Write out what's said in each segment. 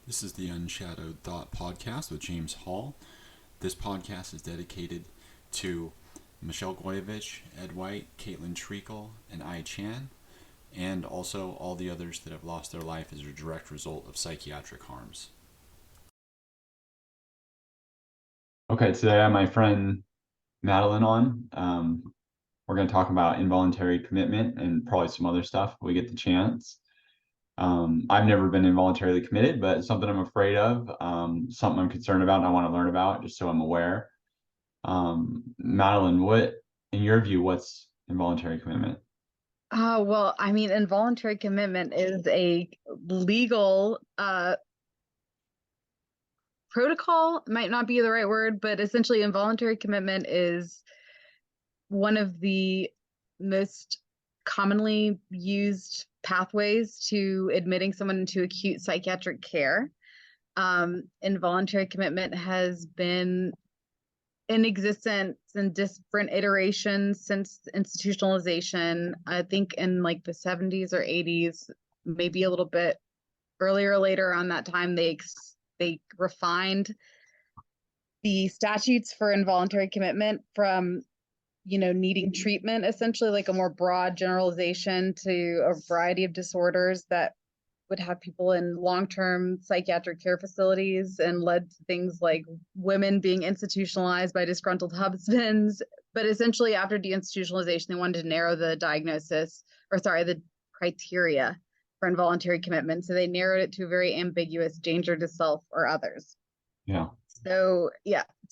This is the Unshadowed Thought Podcast with James Hall. This podcast is dedicated to Michelle Goyevich, Ed White, Caitlin Treacle, and I Chan, and also all the others that have lost their life as a direct result of psychiatric harms. Okay, today I have my friend Madeline on. We're going to talk about involuntary commitment and probably some other stuff if we get the chance. I've never been involuntarily committed, but it's something I'm afraid of, something I'm concerned about and I want to learn about just so I'm aware. Madeline, in your view, what's involuntary commitment? Involuntary commitment is a legal protocol, might not be the right word, but essentially involuntary commitment is one of the most commonly used pathways to admitting someone into acute psychiatric care. Involuntary commitment has been in existence in different iterations since institutionalization. I think in like the 70s or 80s, maybe a little bit earlier or later on that time, they refined the statutes for involuntary commitment from needing treatment, essentially like a more broad generalization to a variety of disorders that would have people in long-term psychiatric care facilities and led to things like women being institutionalized by disgruntled husbands. But essentially, after deinstitutionalization, they wanted to narrow the the criteria for involuntary commitment. So they narrowed it to a very ambiguous danger to self or others. Yeah. So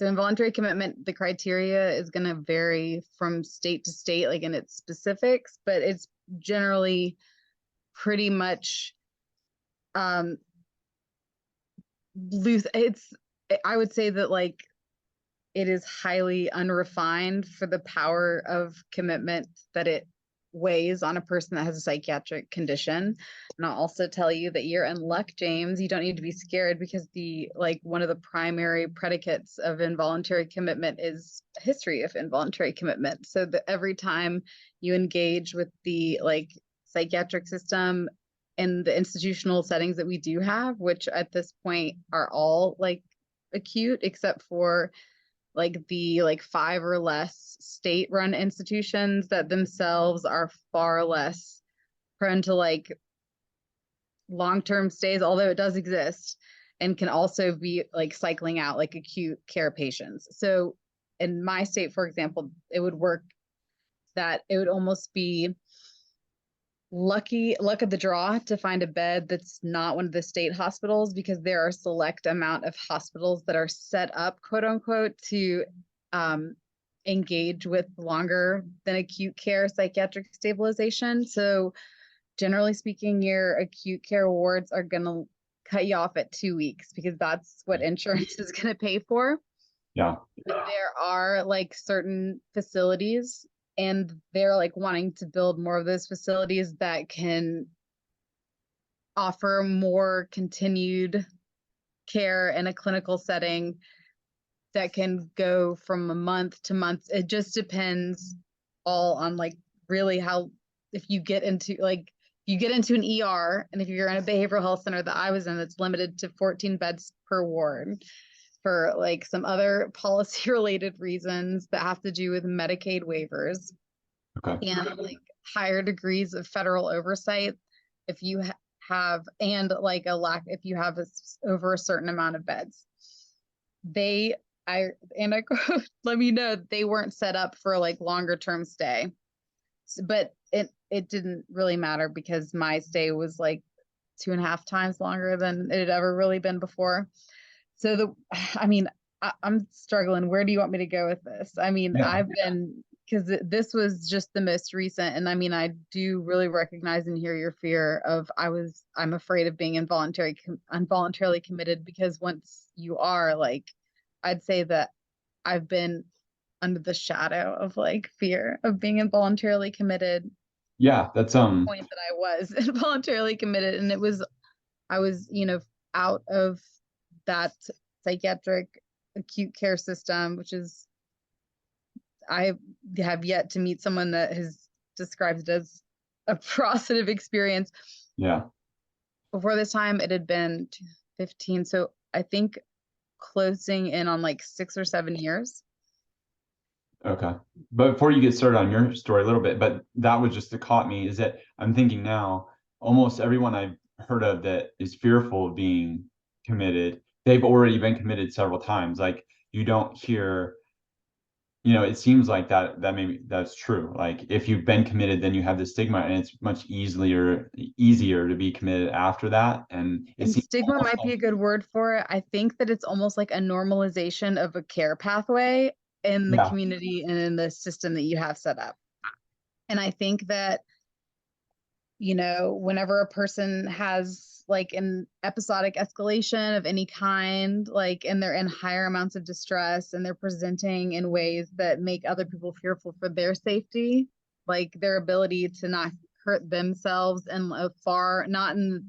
involuntary commitment, the criteria is going to vary from state to state, like in its specifics, but it's generally pretty much loose. I would say that like it is highly unrefined for the power of commitment that it weighs on a person that has a psychiatric condition. And I'll also tell you that you're in luck, James. You don't need to be scared because one of the primary predicates of involuntary commitment is a history of involuntary commitment. So that every time you engage with the psychiatric system in the institutional settings that we do have, which at this point are all like acute except for the 5 or less state-run institutions that themselves are far less prone to long-term stays, although it does exist and can also be cycling out like acute care patients. So in my state, for example, it would work that it would almost be luck of the draw to find a bed that's not one of the state hospitals, because there are a select amount of hospitals that are set up, quote unquote, to engage with longer than acute care psychiatric stabilization. So generally speaking, your acute care wards are going to cut you off at 2 weeks because that's what insurance is going to pay for. Yeah. But there are certain facilities, and they're wanting to build more of those facilities that can offer more continued care in a clinical setting that can go from a month to month. It just depends all on really how, if you get into an ER, and if you're in a behavioral health center that I was in that's limited to 14 beds per ward for some other policy related reasons that have to do with Medicaid waivers Okay. and higher degrees of federal oversight, if you have, and a lack, if you have over a certain amount of beds, they I quote, let me know they weren't set up for longer term stay. But it didn't really matter because my stay was 2.5 times longer than it had ever really been before. So I'm struggling. Where do you want me to go with this? Yeah. I've been, because this was just the most recent, and I do really recognize and hear your fear of I'm afraid of being involuntarily committed, because once you are I'd say that I've been under the shadow of fear of being involuntarily committed. Yeah. That's Point that I was involuntarily committed, and I was out of that psychiatric acute care system, which is, I have yet to meet someone that has described it as a positive experience. Yeah. Before this time, it had been 15. So I think closing in on like 6 or 7 years. Okay. But before you get started on your story a little bit, but that was just that caught me, is that I'm thinking now, almost everyone I've heard of that is fearful of being committed, they've already been committed several times. Like you don't hear, it seems like that maybe that's true. Like if you've been committed, then you have the stigma, and it's much easier to be committed after that. And it And seems stigma almost might be like, a good word for it. I think that it's almost like a normalization of a care pathway in the yeah, community and in the system that you have set up. And I think that, whenever a person has like an episodic escalation of any kind, like, and they're in higher amounts of distress and they're presenting in ways that make other people fearful for their safety, like their ability to not hurt themselves and not in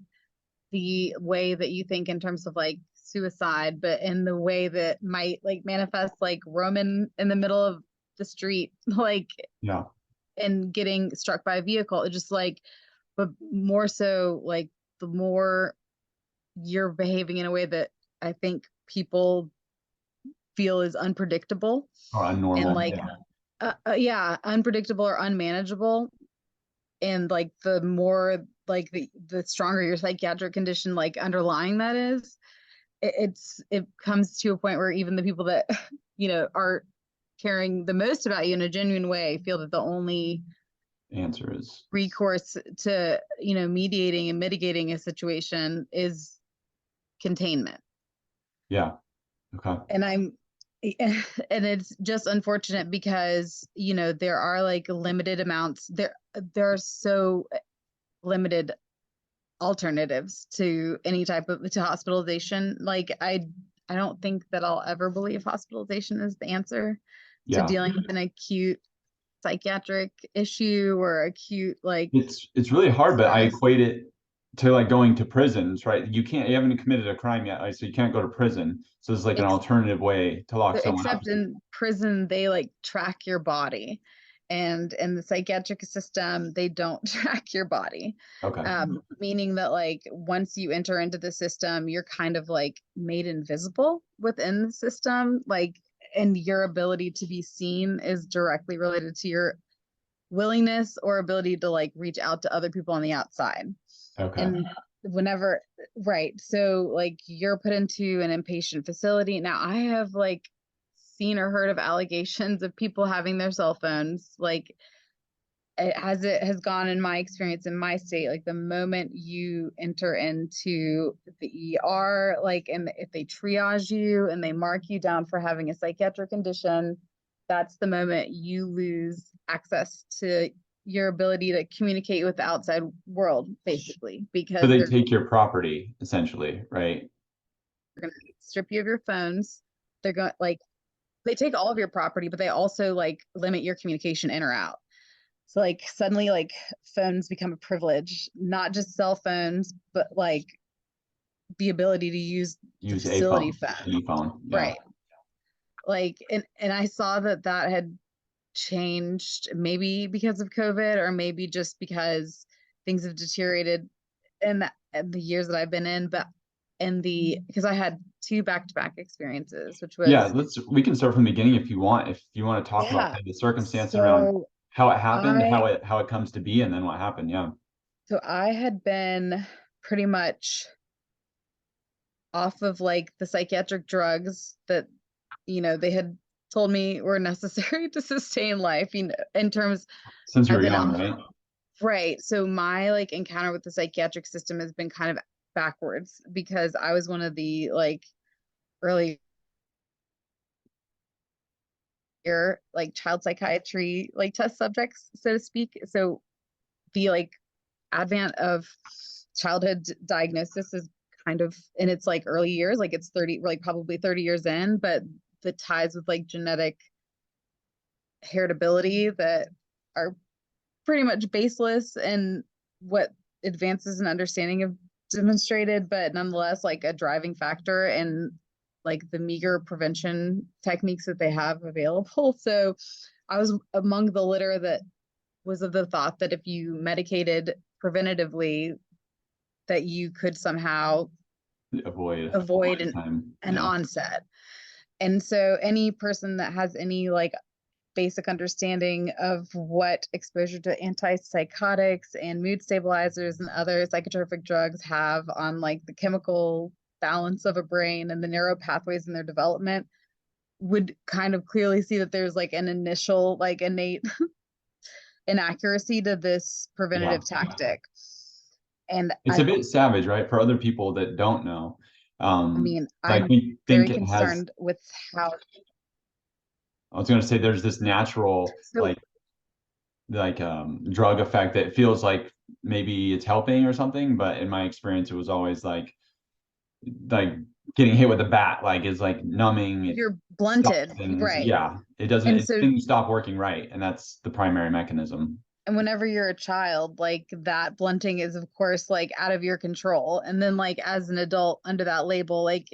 the way that you think in terms of like suicide, but in the way that might like manifest like Roman in the middle of the street, like, yeah, and getting struck by a vehicle. It just like, but more so like the more you're behaving in a way that I think people feel is unpredictable or and unnormal. like, yeah, unpredictable or unmanageable. And like the more like the stronger your psychiatric condition, like underlying that is, it comes to a point where even the people that are caring the most about you in a genuine way feel that the only Answer is recourse to mediating and mitigating a situation is containment. yeah. Okay. And and it's just unfortunate because there are like limited amounts, there are so limited alternatives to any type of to hospitalization. Like I don't think that I'll ever believe hospitalization is the answer to Yeah. dealing with an acute psychiatric issue or acute like It's really hard, but I stress. equate it to like going to prisons, right? You haven't committed a crime yet, so you can't go to prison. So it's like an Ex- alternative way to lock someone up. Except in prison they like track your body, and in the psychiatric system they don't track your body. Okay. Meaning that like once you enter into the system you're kind of like made invisible within the system, like, and your ability to be seen is directly related to your willingness or ability to like reach out to other people on the outside. Okay. And whenever, right, so like you're put into an inpatient facility. Now I have like seen or heard of allegations of people having their cell phones, like, as it has gone in my experience in my state, like the moment you enter into the ER, like, and if they triage you and they mark you down for having a psychiatric condition, that's the moment you lose access to your ability to communicate with the outside world, basically, So because they they're take your property essentially, right? going to strip you of your phones. They're going like, they take all of your property, but they also like limit your communication in or out. So like suddenly like phones become a privilege, not just cell phones, but like the ability to use the Use a facility phone, phone. any phone. Yeah. Right. Like, and I saw that had changed, maybe because of COVID or maybe just because things have deteriorated in the years that I've been in, but because I had 2 back-to-back experiences, which Yeah, was, we can start from the beginning if you want. If you want to talk about yeah. the circumstance around So how it happened, I how it comes to be, and then what happened. Yeah. so I had been pretty much off of like the psychiatric drugs that they had told me were necessary to sustain life, in terms, Since you I've were been young, off. right? Right, so my like encounter with the psychiatric system has been kind of backwards because I was one of the like early year like child psychiatry like test subjects, so to speak. So the like advent of childhood diagnosis is kind of in its like early years, like it's 30, like probably 30 years in, but the ties with like genetic heritability that are pretty much baseless and what advances in understanding have demonstrated, but nonetheless like a driving factor in like the meager prevention techniques that they have available. So I was among the litter that was of the thought that if you medicated preventatively that you could somehow avoid avoid time. an Yeah. onset. And so any person that has any like basic understanding of what exposure to antipsychotics and mood stabilizers and other psychotropic drugs have on like the chemical balance of a brain and the neural pathways in their development would kind of clearly see that there's like an initial like innate inaccuracy to this preventative tactic. And It's a bit savage, right? For other people that don't know. I mean, Like I'm we very think it has, concerned with how. I was going to say there's this natural So drug effect that feels like maybe it's helping or something, but in my experience it was always like getting hit with a bat, like is like numbing. It you're stops blunted, things. right? Yeah, it doesn't. And so Things stop working right, and that's the primary mechanism. and whenever you're a child, like that blunting is of course like out of your control. And then like as an adult under that label, like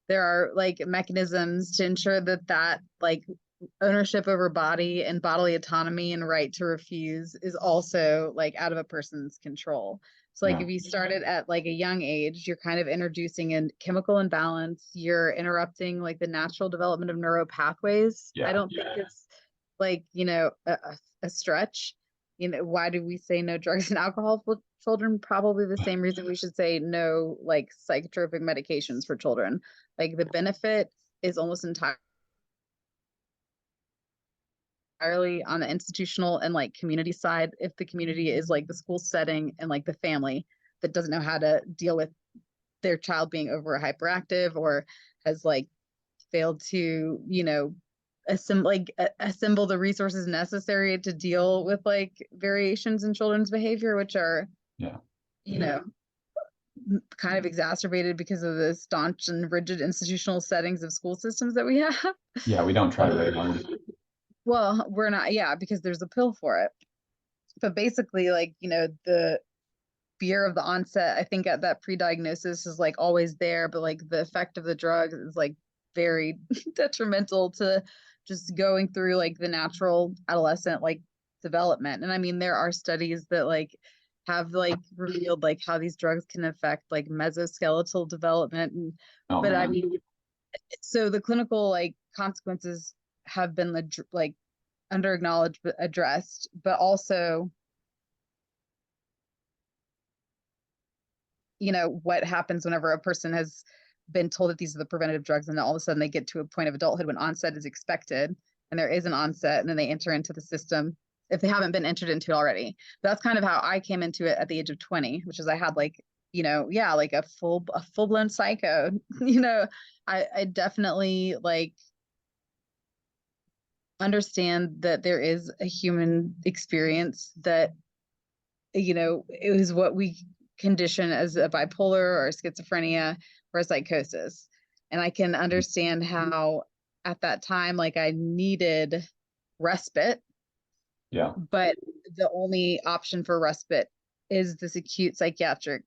there are like mechanisms to ensure that that like ownership over body and bodily autonomy and right to refuse is also like out of a person's control. So like Yeah. if you started at like a young age, you're kind of introducing a chemical imbalance, you're interrupting like the natural development of neural pathways. I don't think it's like, a stretch. Why do we say no drugs and alcohol for children? Probably the same reason we should say no like psychotropic medications for children. Like the benefit is almost entirely on the institutional and like community side. If the community is like the school setting and like the family that doesn't know how to deal with their child being over hyperactive or has like failed to, assemble the resources necessary to deal with like variations in children's behavior, which are, you know, kind of exacerbated because of the staunch and rigid institutional settings of school systems that we have. Yeah, we don't try very hard. Well, we're not, yeah, because there's a pill for it. But basically, like, the fear of the onset, I think at that pre-diagnosis is like always there, but like the effect of the drug is like very detrimental to just going through like the natural adolescent like development. And I mean, there are studies that like have like revealed like how these drugs can affect like mesoskeletal development. And but I mean, so the clinical like consequences have been like under acknowledged but addressed, but also what happens whenever a person has been told that these are the preventative drugs and then all of a sudden they get to a point of adulthood when onset is expected and there is an onset and then they enter into the system if they haven't been entered into it already. That's kind of how I came into it at the age of 20, which is I had like, like a full-blown psycho. I definitely like understand that there is a human experience that, it was what we condition as a bipolar or a schizophrenia or a psychosis. And I can understand how at that time, like I needed respite. Yeah. But the only option for respite is this acute psychiatric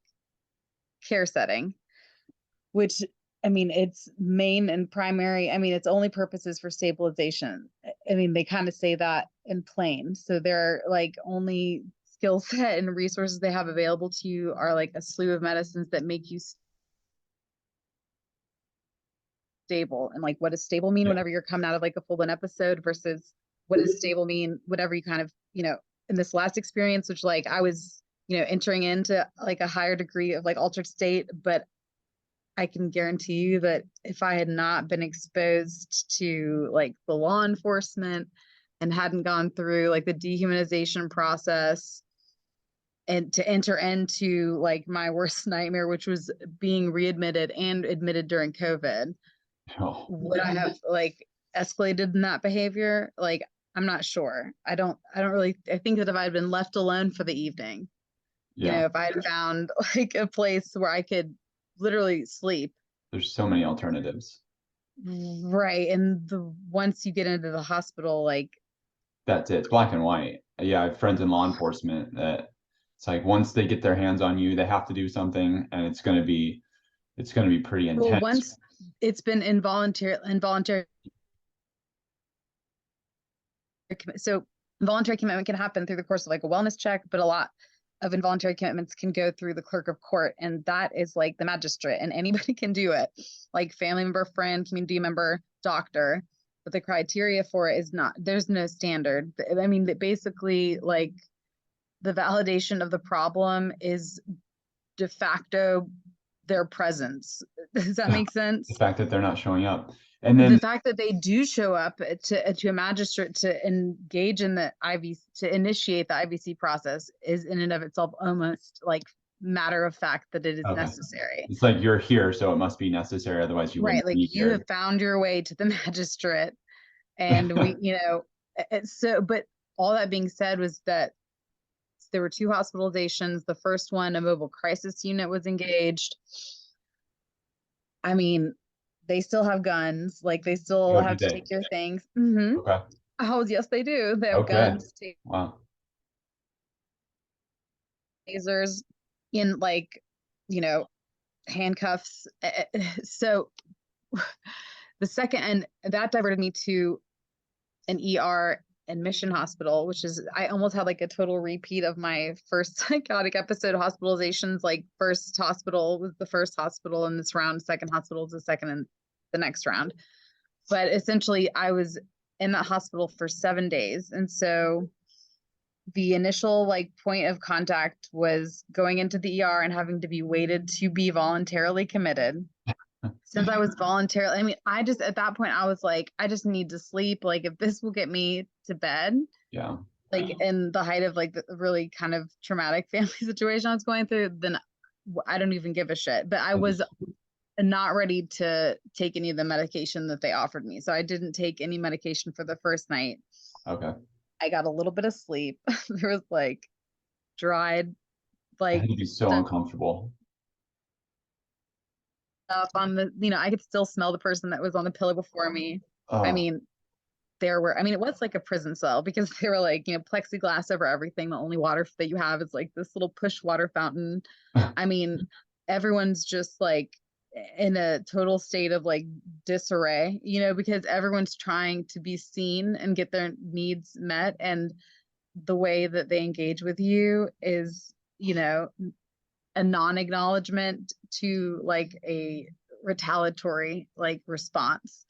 care setting, which I mean, its main and primary, I mean, its only purpose is for stabilization. I mean, they kind of say that in plain. So they're like only skill set and resources they have available to you are like a slew of medicines that make you stable. And like, what does stable mean whenever you're coming out of like a full-blown episode versus what does stable mean whatever you kind of, in this last experience, which like I was, entering into like a higher degree of like altered state, but I can guarantee you that if I had not been exposed to like the law enforcement and hadn't gone through like the dehumanization process and to enter into like my worst nightmare, which was being readmitted and admitted during COVID, would I have like escalated in that behavior? Like, I'm not sure. I think that if I had been left alone for the evening, if I had found like a place where I could literally sleep. There's so many alternatives. Right. And once you get into the hospital, like that's it. It's black and white. Yeah, I have friends in law enforcement that it's like once they get their hands on you, they have to do something and it's gonna be pretty intense. Well, once it's been involuntary. So involuntary commitment can happen through the course of like a wellness check, but a lot of involuntary commitments can go through the clerk of court, and that is like the magistrate, and anybody can do it, like family member, friend, community member, doctor. But the criteria for it is not, there's no standard. I mean, that basically, like, the validation of the problem is de facto their presence. Does that make sense? The fact that they're not showing up. And The then fact that they do show up to a magistrate to engage in the IVC, to initiate the IVC process, is in and of itself almost like matter of fact that it is okay. necessary. It's like you're here, so it must be necessary. Otherwise, you Right. wouldn't Like be you here. have found your way to the magistrate, and we, you know, so, but all that being said was that there were 2 hospitalizations. The first one, a mobile crisis unit was engaged. I mean, they still have guns. Like, they still Oh, have do to they? take your things. Mm-hmm. Okay. Oh, yes, they do. They have Okay. guns, Wow. tasers, in, like, you know, handcuffs. So the second, and that diverted me to an ER and Mission Hospital, which is, I almost had like a total repeat of my first psychotic episode hospitalizations. Like, first hospital was the first hospital in this round, second hospital is the second in the next round. But essentially, I was in that hospital for 7 days. And so the initial like point of contact was going into the ER and having to be weighted to be voluntarily committed. Since I was voluntarily, I mean, I just, at that point, I was like, I just need to sleep. Like, if this will get me to bed, Yeah. like in the height of like the really kind of traumatic family situation I was going through, then I don't even give a shit. But I was not ready to take any of the medication that they offered me. So I didn't take any medication for the first night. Okay. I got a little bit of sleep. There was like dried, It like had to be so uncomfortable. stuff on the, you know, I could still smell the person that was on the pillow before me. I Oh, mean, it was like a prison cell, because they were like, you know, plexiglass over everything. The only water that you have is like this little push water fountain. I mean, everyone's just like in a total state of like disarray, you know, because everyone's trying to be seen and get their needs met. And the way that they engage with you is, you know, a non-acknowledgement to like a retaliatory like response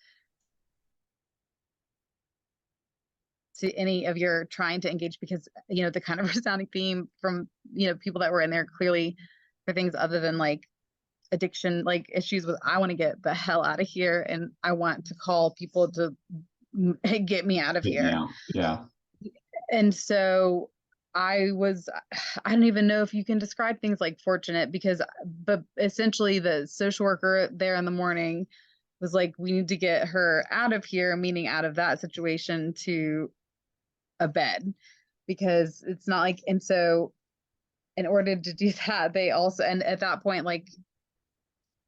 to any of your trying to engage, because, you know, the kind of resounding theme from, you know, people that were in there clearly for things other than like addiction, like issues with, I want to get the hell out of here and I want to call people to get me out of here. Yeah. And so I don't even know if you can describe things like fortunate, but essentially the social worker there in the morning was like, we need to get her out of here, meaning out of that situation to a bed, because it's not like, and so in order to do that, they also, and at that point, like,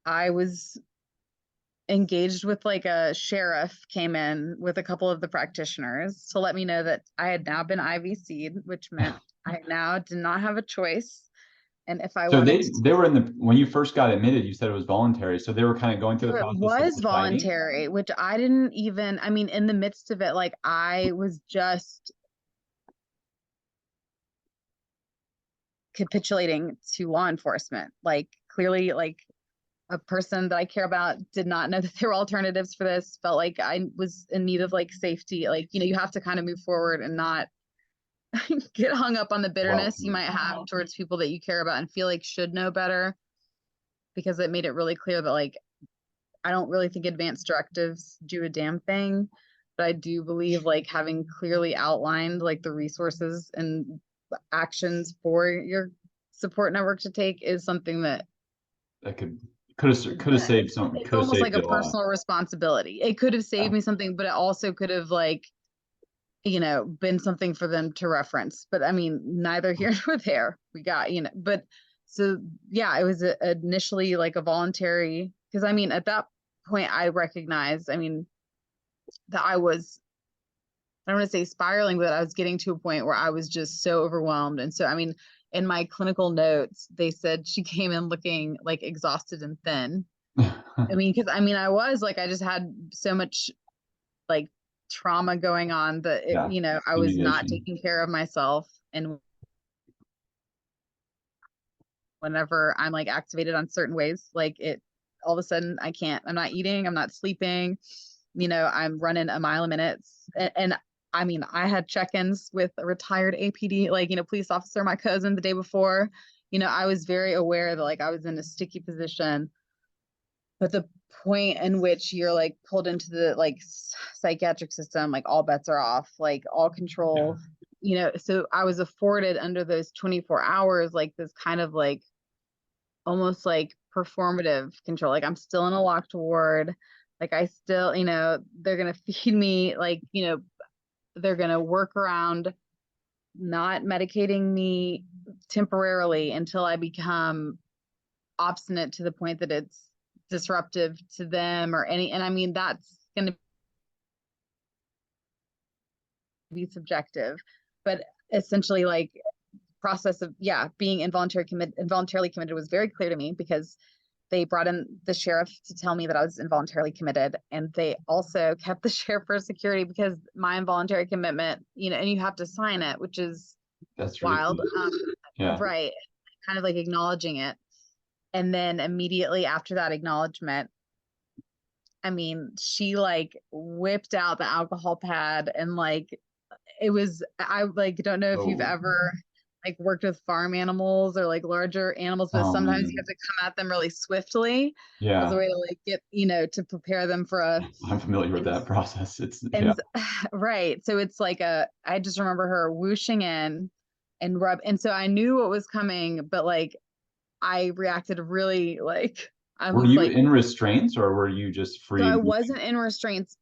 I was engaged with like a sheriff came in with a couple of the practitioners to let me know that I had now been IVC'd, which meant I now did not have a choice. And if I So wanted they were when you first got admitted, you said it was voluntary. So they were kind of going through the it process of was deciding? voluntary, which I didn't even, I mean, in the midst of it, like I was just capitulating to law enforcement. Like, clearly, like a person that I care about did not know that there were alternatives for this, felt like I was in need of like safety. Like, you know, you have to kind of move forward and not get hung up on the bitterness you might have towards people that you care about and feel like should know better, because it made it really clear that like, I don't really think advanced directives do a damn thing, but I do believe like having clearly outlined like the resources and actions for your support network to take is something that could have saved something. it's Could have almost saved like a it a lot. personal responsibility. It could have saved me something, but it also could have like, you know, been something for them to reference. But I mean, neither here nor there. We got, you know, but so yeah, it was initially like a voluntary, because I mean, at that point I recognized, I mean, that I was, I don't want to say spiraling, but I was getting to a point where I was just so overwhelmed. And so, I mean, in my clinical notes, they said she came in looking like exhausted and thin. I mean, because I mean, I was like, I just had so much like trauma going on that, you know, I was not taking care of myself. And whenever I'm like activated on certain ways, like it all of a sudden I'm not eating, I'm not sleeping, I'm running a mile a minute. And I mean, I had check-ins with a retired APD, like, police officer, my cousin, the day before. I was very aware that like I was in a sticky position. But the point in which you're like pulled into the like psychiatric system, like all bets are off, like all control, so I was afforded under those 24 hours, like this kind of like almost like performative control. Like I'm still in a locked ward. Like I still, they're going to feed me, like, they're going to work around not medicating me temporarily until I become obstinate to the point that it's disruptive to them and I mean, that's going to be subjective, but essentially like process of, being involuntarily committed was very clear to me because they brought in the sheriff to tell me that I was involuntarily committed. And they also kept the sheriff for security because my involuntary commitment, and you have to sign it, which is That's wild. Yeah. Right. Kind of like acknowledging it. And then immediately after that acknowledgement, I mean, she like whipped out the alcohol pad and like, I like don't know if you've ever like worked with farm animals or like larger animals, but sometimes you have to come at them really swiftly as a way to like get, to prepare them for I'm familiar with that process. Right. So it's like I just remember her whooshing in and so I knew what was coming, but like I reacted really like I Were was you like in restraints or were you just free? So I wasn't in restraints.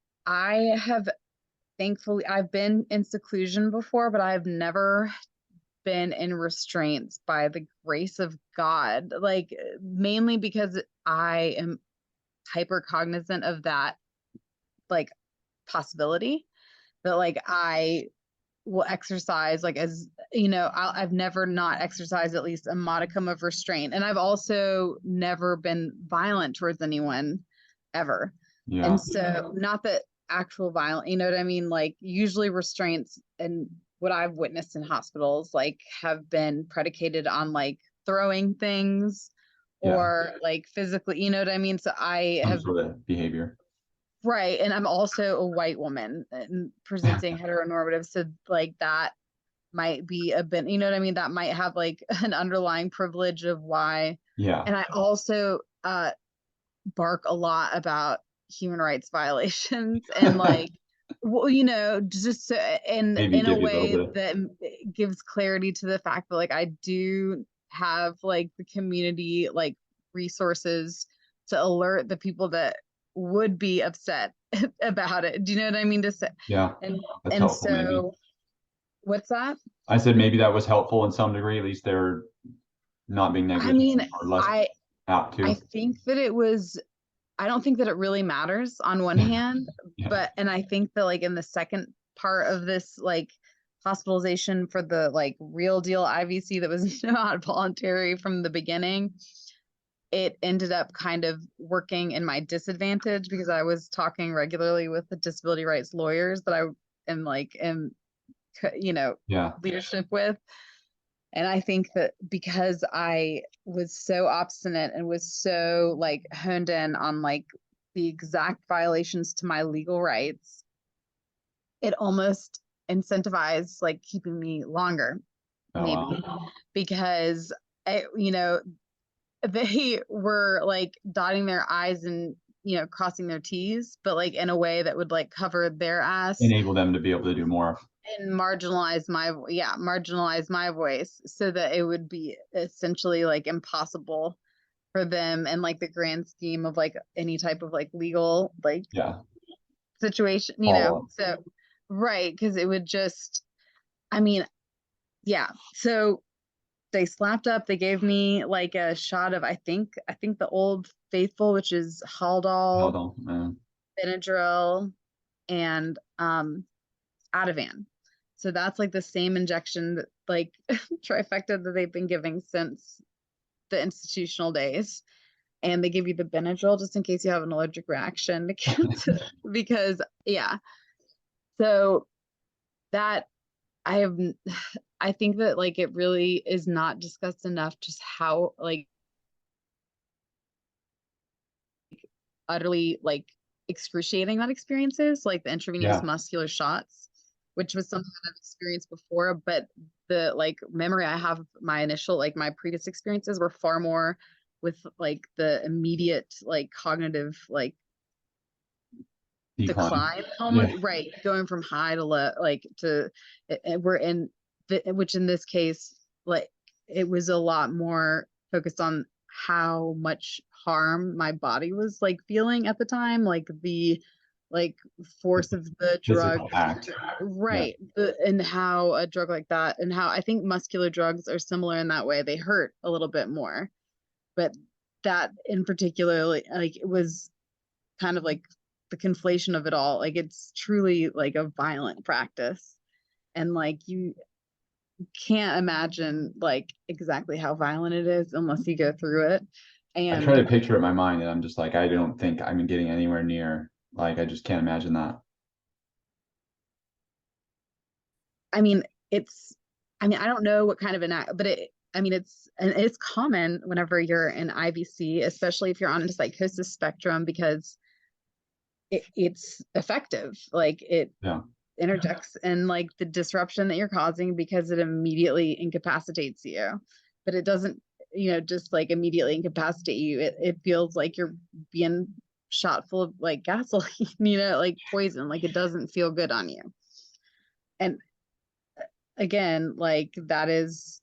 Thankfully, I've been in seclusion before, but I've never been in restraints by the grace of God, like mainly because I am hyper cognizant of that, like possibility that like I will exercise like as I've never not exercised at least a modicum of restraint, and I've also never been violent towards anyone ever. And so not that actual violent, you know what I mean, like usually restraints and what I've witnessed in hospitals like have been predicated on like throwing things or like physically, you know what I mean. So I Some have sort of behavior. Right. And I'm also a white woman and presenting heteronormative. So like that might be a bit, you know what I mean? That might have like an underlying privilege of why. And I also bark a lot about human rights violations and like, well, just so, and Maybe in a give you a little way bit. that gives clarity to the fact that like I do have like the community like resources to alert the people that would be upset about it. Do you know what I mean? To say, That's and helpful, so maybe. What's that? I said maybe that was helpful in some degree. At least they're not being I negligent mean, or less apt I to. think that I don't think that it really matters on one hand, and I think that like in the second part of this like hospitalization for the like real deal IVC that was not voluntary from the beginning, it ended up kind of working in my disadvantage because I was talking regularly with the disability rights lawyers that I am like leadership with. And I think that because I was so obstinate and was so like honed in on like the exact violations to my legal rights, it almost incentivized like keeping me longer, maybe, because they were like dotting their I's and crossing their T's, but like in a way that would like cover their ass, enable them to be able to do more. And marginalize my voice so that it would be essentially like impossible for them and like the grand scheme of like any type of like legal like situation, so right, because it would just so they slapped up, they gave me like a shot of I think the Old Faithful, which is Haldol, Benadryl, and Ativan. So that's like the same injection that like trifecta that they've been giving since the institutional days. And they give you the Benadryl just in case you have an allergic reaction because so that I I think that like it really is not discussed enough just how like utterly like excruciating that experience is, like the intravenous Yeah. muscular shots, which was something that I've experienced before, but the like memory I have of my initial like my previous experiences were far more with like the immediate like cognitive like decline almost, Yeah. right, going from high to low, like to we're in which in this case like it was a lot more focused on how much harm my body was like feeling at the time, like the like force of the drug, Physical act. Yeah. right, and how a drug like that, and how I think muscular drugs are similar in that way, they hurt a little bit more, but that in particular like it was kind of like the conflation of it all. Like it's truly like a violent practice. And like you can't imagine like exactly how violent it is unless you go through it. I try And to picture it in my mind and I'm just like, I don't think I'm getting anywhere near, like, I just can't imagine that. I mean, it's, I mean, I don't know what kind of but I mean, it's common whenever you're in IVC, especially if you're on a psychosis spectrum, because it's effective. Like it Yeah. interjects in like the disruption that you're causing because it immediately incapacitates you. But it doesn't, just like immediately incapacitate you. It feels like you're being shot full of like gasoline, like poison. Like it doesn't feel good on you. And again, like that is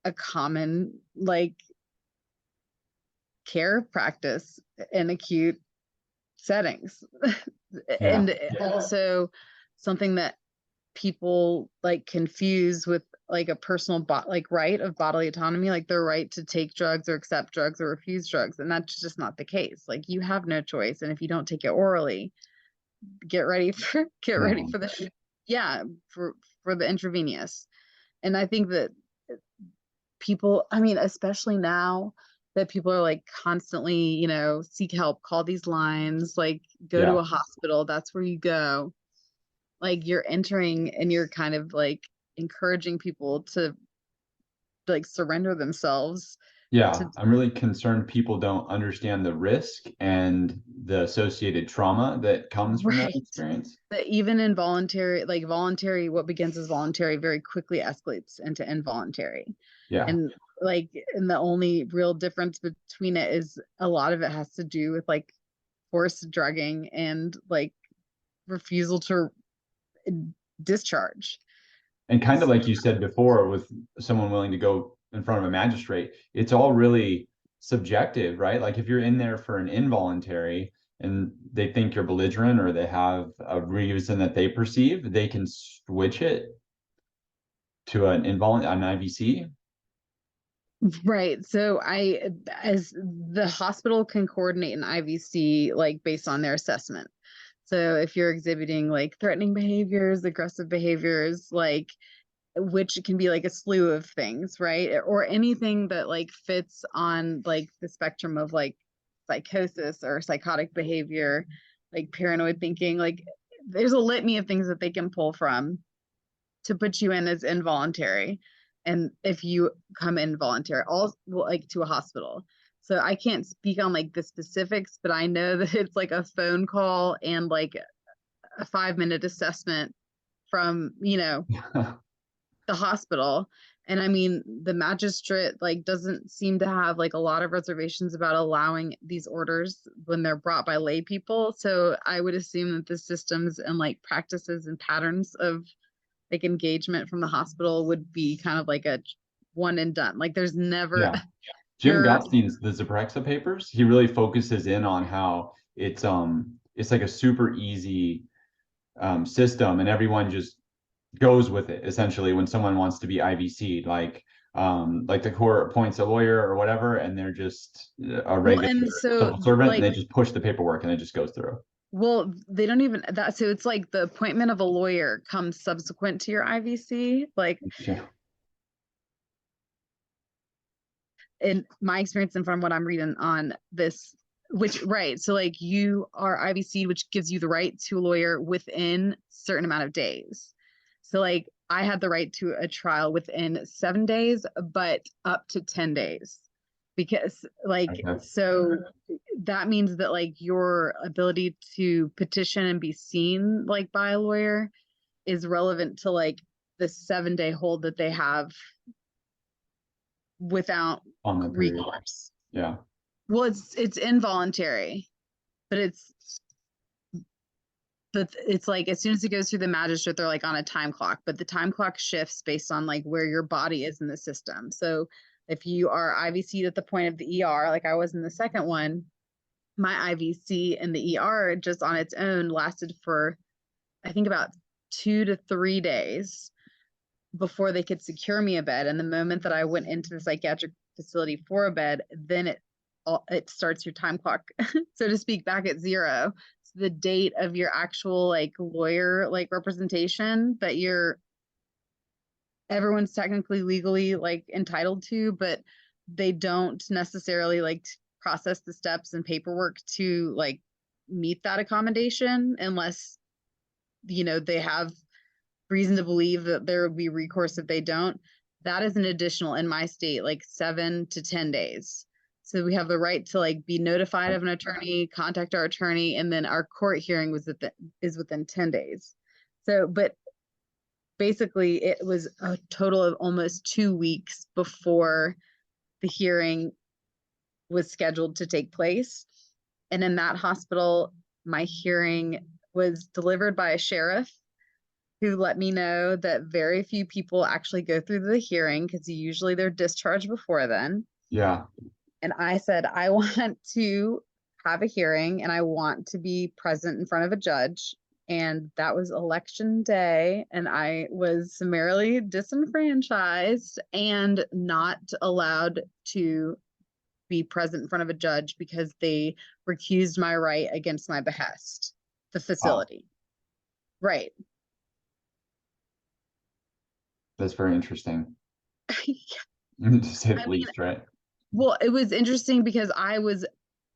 a common like care practice in acute settings. Yeah. And also something that people like confuse with like a personal like right of bodily autonomy, like their right to take drugs or accept drugs or refuse drugs, and that's just not the case. Like you have no choice, and if you don't take it orally, get ready for the yeah, for the intravenous. And I think that people, I mean, especially now that people are like constantly, seek help, call these lines, like go to Yeah. a hospital, that's where you go. Like you're entering and you're kind of like encouraging people to like surrender themselves Yeah. to, I'm really concerned people don't understand the risk and the associated trauma that comes from that right. experience. But even involuntary, like voluntary, what begins as voluntary very quickly escalates into involuntary. Yeah. And like, and the only real difference between it is a lot of it has to do with like forced drugging and like refusal to discharge. And kind of like you said before, with someone willing to go in front of a magistrate, it's all really subjective, right? Like if you're in there for an involuntary and they think you're belligerent or they have a reason that they perceive, they can switch it to an IVC. Right. So as the hospital can coordinate an IVC like based on their assessment. So if you're exhibiting like threatening behaviors, aggressive behaviors, like which can be like a slew of things, right? Or anything that like fits on like the spectrum of like psychosis or psychotic behavior, like paranoid thinking, like there's a litany of things that they can pull from to put you in as involuntary. And if you come involuntary, all like to a hospital. So I can't speak on like the specifics, but I know that it's like a phone call and like a 5-minute assessment from, the hospital. And I mean, the magistrate like doesn't seem to have like a lot of reservations about allowing these orders when they're brought by lay people. So I would assume that the systems and like practices and patterns of like engagement from the hospital would be kind of like a one and done. Like there's never Yeah. Jim you're Gottstein's The Zyprexa Papers, he really focuses in on how it's like a super easy system and everyone just goes with it essentially when someone wants to be IVC'd, like the court appoints a lawyer or whatever and they're just a well, regular and so civil servant and like they just push the paperwork and it just goes through. well, they don't even that. So it's like the appointment of a lawyer comes subsequent to your IVC. Like Yeah. in my experience and from what I'm reading on this, which right. So like you are IVC, which gives you the right to a lawyer within a certain amount of days. So like I had the right to a trial within 7 days, but up to 10 days. Because like, Okay. so that means that like your ability to petition and be seen like by a lawyer is relevant to like the 7-day hold that they have without On the period. recourse. Yeah. Well, it's involuntary, but it's like as soon as it goes through the magistrate, they're like on a time clock, but the time clock shifts based on like where your body is in the system. So if you are IVC'd at the point of the ER, like I was in the second one, my IVC in the ER just on its own lasted for, I think, about 2 to 3 days before they could secure me a bed. And the moment that I went into the psychiatric facility for a bed, then it starts your time clock, so to speak, back at 0. So the date of your actual like lawyer like representation that everyone's technically legally like entitled to, but they don't necessarily like process the steps and paperwork to like meet that accommodation unless they have reason to believe that there would be recourse if they don't. That is an additional in my state like 7 to 10 days. So we have the right to like be notified of an attorney, contact our attorney, and then our court hearing is within 10 days. So, but basically it was a total of almost 2 weeks before the hearing was scheduled to take place. And in that hospital, my hearing was delivered by a sheriff who let me know that very few people actually go through the hearing because usually they're discharged before then. Yeah. And I said, I want to have a hearing and I want to be present in front of a judge. And that was election day, and I was summarily disenfranchised and not allowed to be present in front of a judge because they recused my right against my behest, the facility. Wow. Right. That's very interesting. To say the least, right? Well, it was interesting because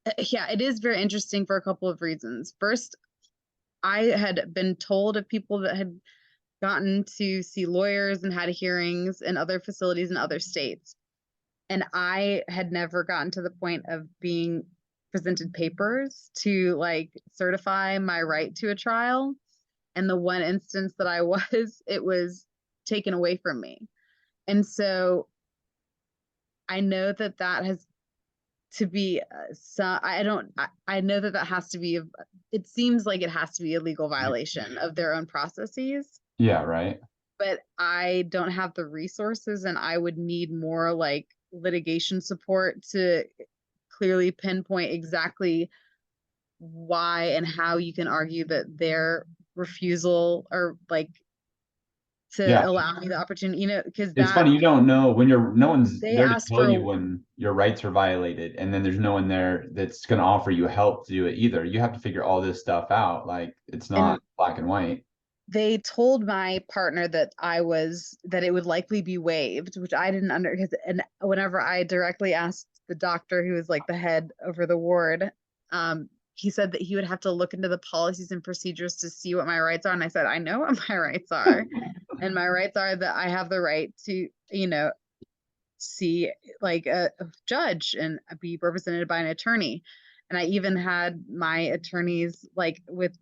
it is very interesting for a couple of reasons. First, I had been told of people that had gotten to see lawyers and had hearings in other facilities in other states. And I had never gotten to the point of being presented papers to like certify my right to a trial. And the one instance that I was, it was taken away from me. And so I know that has to be I know that has to be, it seems like it has to be a legal violation of their own processes. Yeah, right. But I don't have the resources, and I would need more like litigation support to clearly pinpoint exactly why and how you can argue that their refusal or like to allow me the opportunity, because it's funny, you don't know when no one's they there to asked tell for you when your rights are violated, and then there's no one there that's going to offer you help to do it either. You have to figure all this stuff out. Like, it's not black and white. They told my partner that it would likely be waived, which I didn't and whenever I directly asked the doctor who was like the head over the ward, he said that he would have to look into the policies and procedures to see what my rights are. And I said, I know what my rights are. And my rights are that I have the right to, see like a judge and be represented by an attorney. And I even had my attorneys like with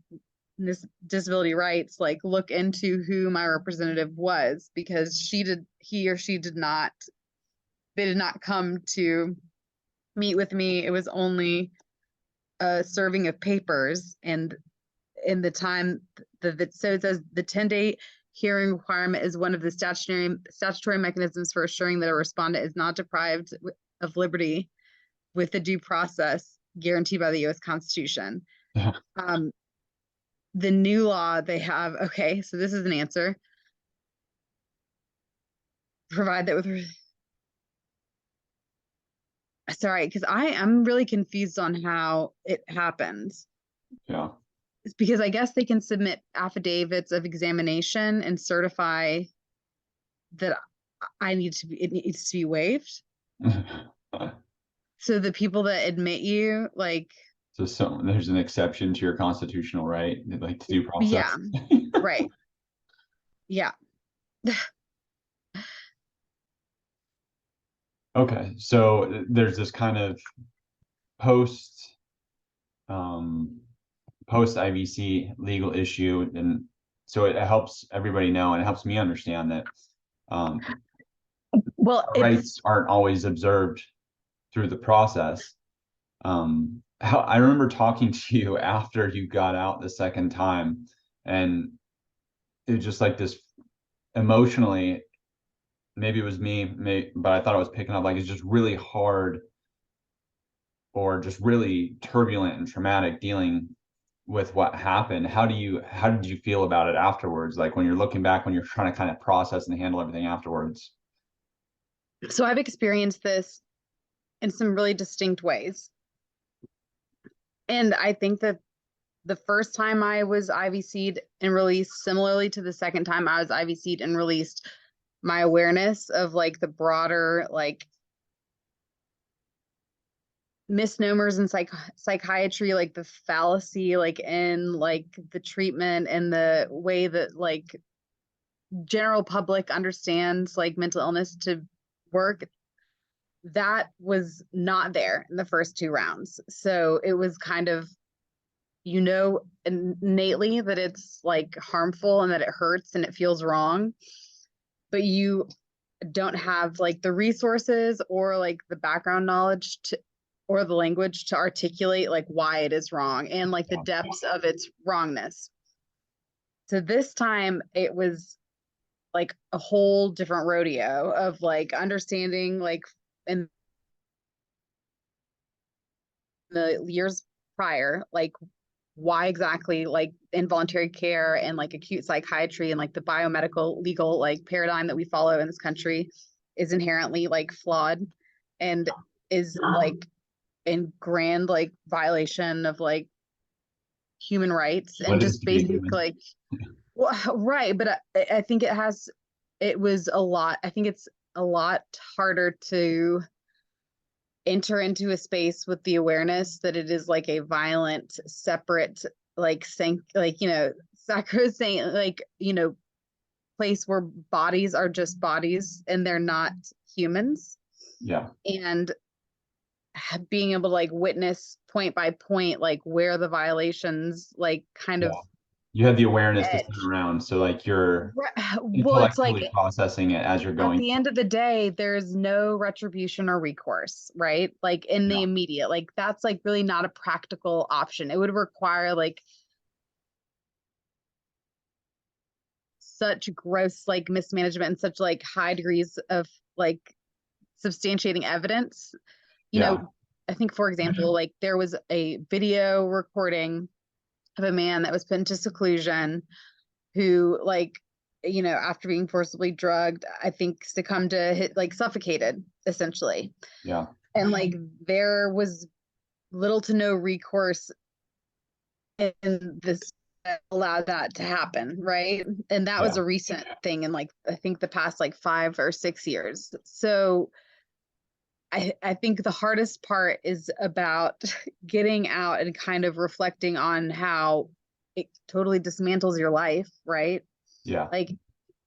disability rights like look into who my representative was, because they did not come to meet with me. It was only a serving of papers, and in the time so it says the 10-day hearing requirement is one of the statutory mechanisms for assuring that a respondent is not deprived of liberty with the due process guaranteed by the U.S. Constitution. Yeah. The new law they have, okay, so this is an answer. Provide that with, sorry, because I'm really confused on how it happens. Yeah. It's because I guess they can submit affidavits of examination and certify that it needs to be waived. So the people that admit you, like, so there's an exception to your constitutional right, like to due process. Yeah, right. Yeah. Okay, so there's this kind of post post IVC legal issue, and so it helps everybody know, and it helps me understand that Well, our rights aren't always observed through the process. How I remember talking to you after you got out the second time, and it was just like this emotionally, maybe it was me, but I thought I was picking up, like, it's just really hard or just really turbulent and traumatic dealing with what happened. How did you feel about it afterwards? Like when you're looking back, when you're trying to kind of process and handle everything afterwards? so I've experienced this in some really distinct ways. And I think that the first time I was IVC'd and released, similarly to the second time I was IVC'd and released, my awareness of like the broader like misnomers in psychiatry, like the fallacy, like in like the treatment and the way that like general public understands like mental illness to work, that was not there in the first two rounds. So it was kind of, you know, innately that it's like harmful and that it hurts and it feels wrong, but you don't have like the resources or like the background knowledge to, or the language to articulate like why it is wrong and like the depths of its wrongness. So this time it was like a whole different rodeo of like understanding like in the years prior, like why exactly like involuntary care and like acute psychiatry and like the biomedical legal like paradigm that we follow in this country is inherently like flawed and is like in grand like violation of like human rights and What is just to be basic human? like, well, right, but I think it was a lot. I think it's a lot harder to enter into a space with the awareness that it is like a violent, separate, like like, you know, sacrosanct, like, you know, place where bodies are just bodies and they're not humans. Yeah. And being able to like witness point by point, like where the violations like kind Yeah. of You had the awareness this time around, so like you're well, it's like intellectually processing it as you're at going. the end of the day, there's no retribution or recourse, right? Like in the Yeah. immediate, like that's like really not a practical option. It would require like such gross like mismanagement and such like high degrees of like substantiating evidence. You Yeah. know, I think, for example, like there was a video recording of a man that was put into seclusion who like, you know, after being forcibly drugged, I think succumbed to hit like suffocated essentially. Yeah. And like there was little to no recourse in this that allowed that to happen, right? And that was Yeah. a recent thing in like I think the past like 5 or 6 years. So I think the hardest part is about getting out and kind of reflecting on how it totally dismantles your life, right? Yeah. Like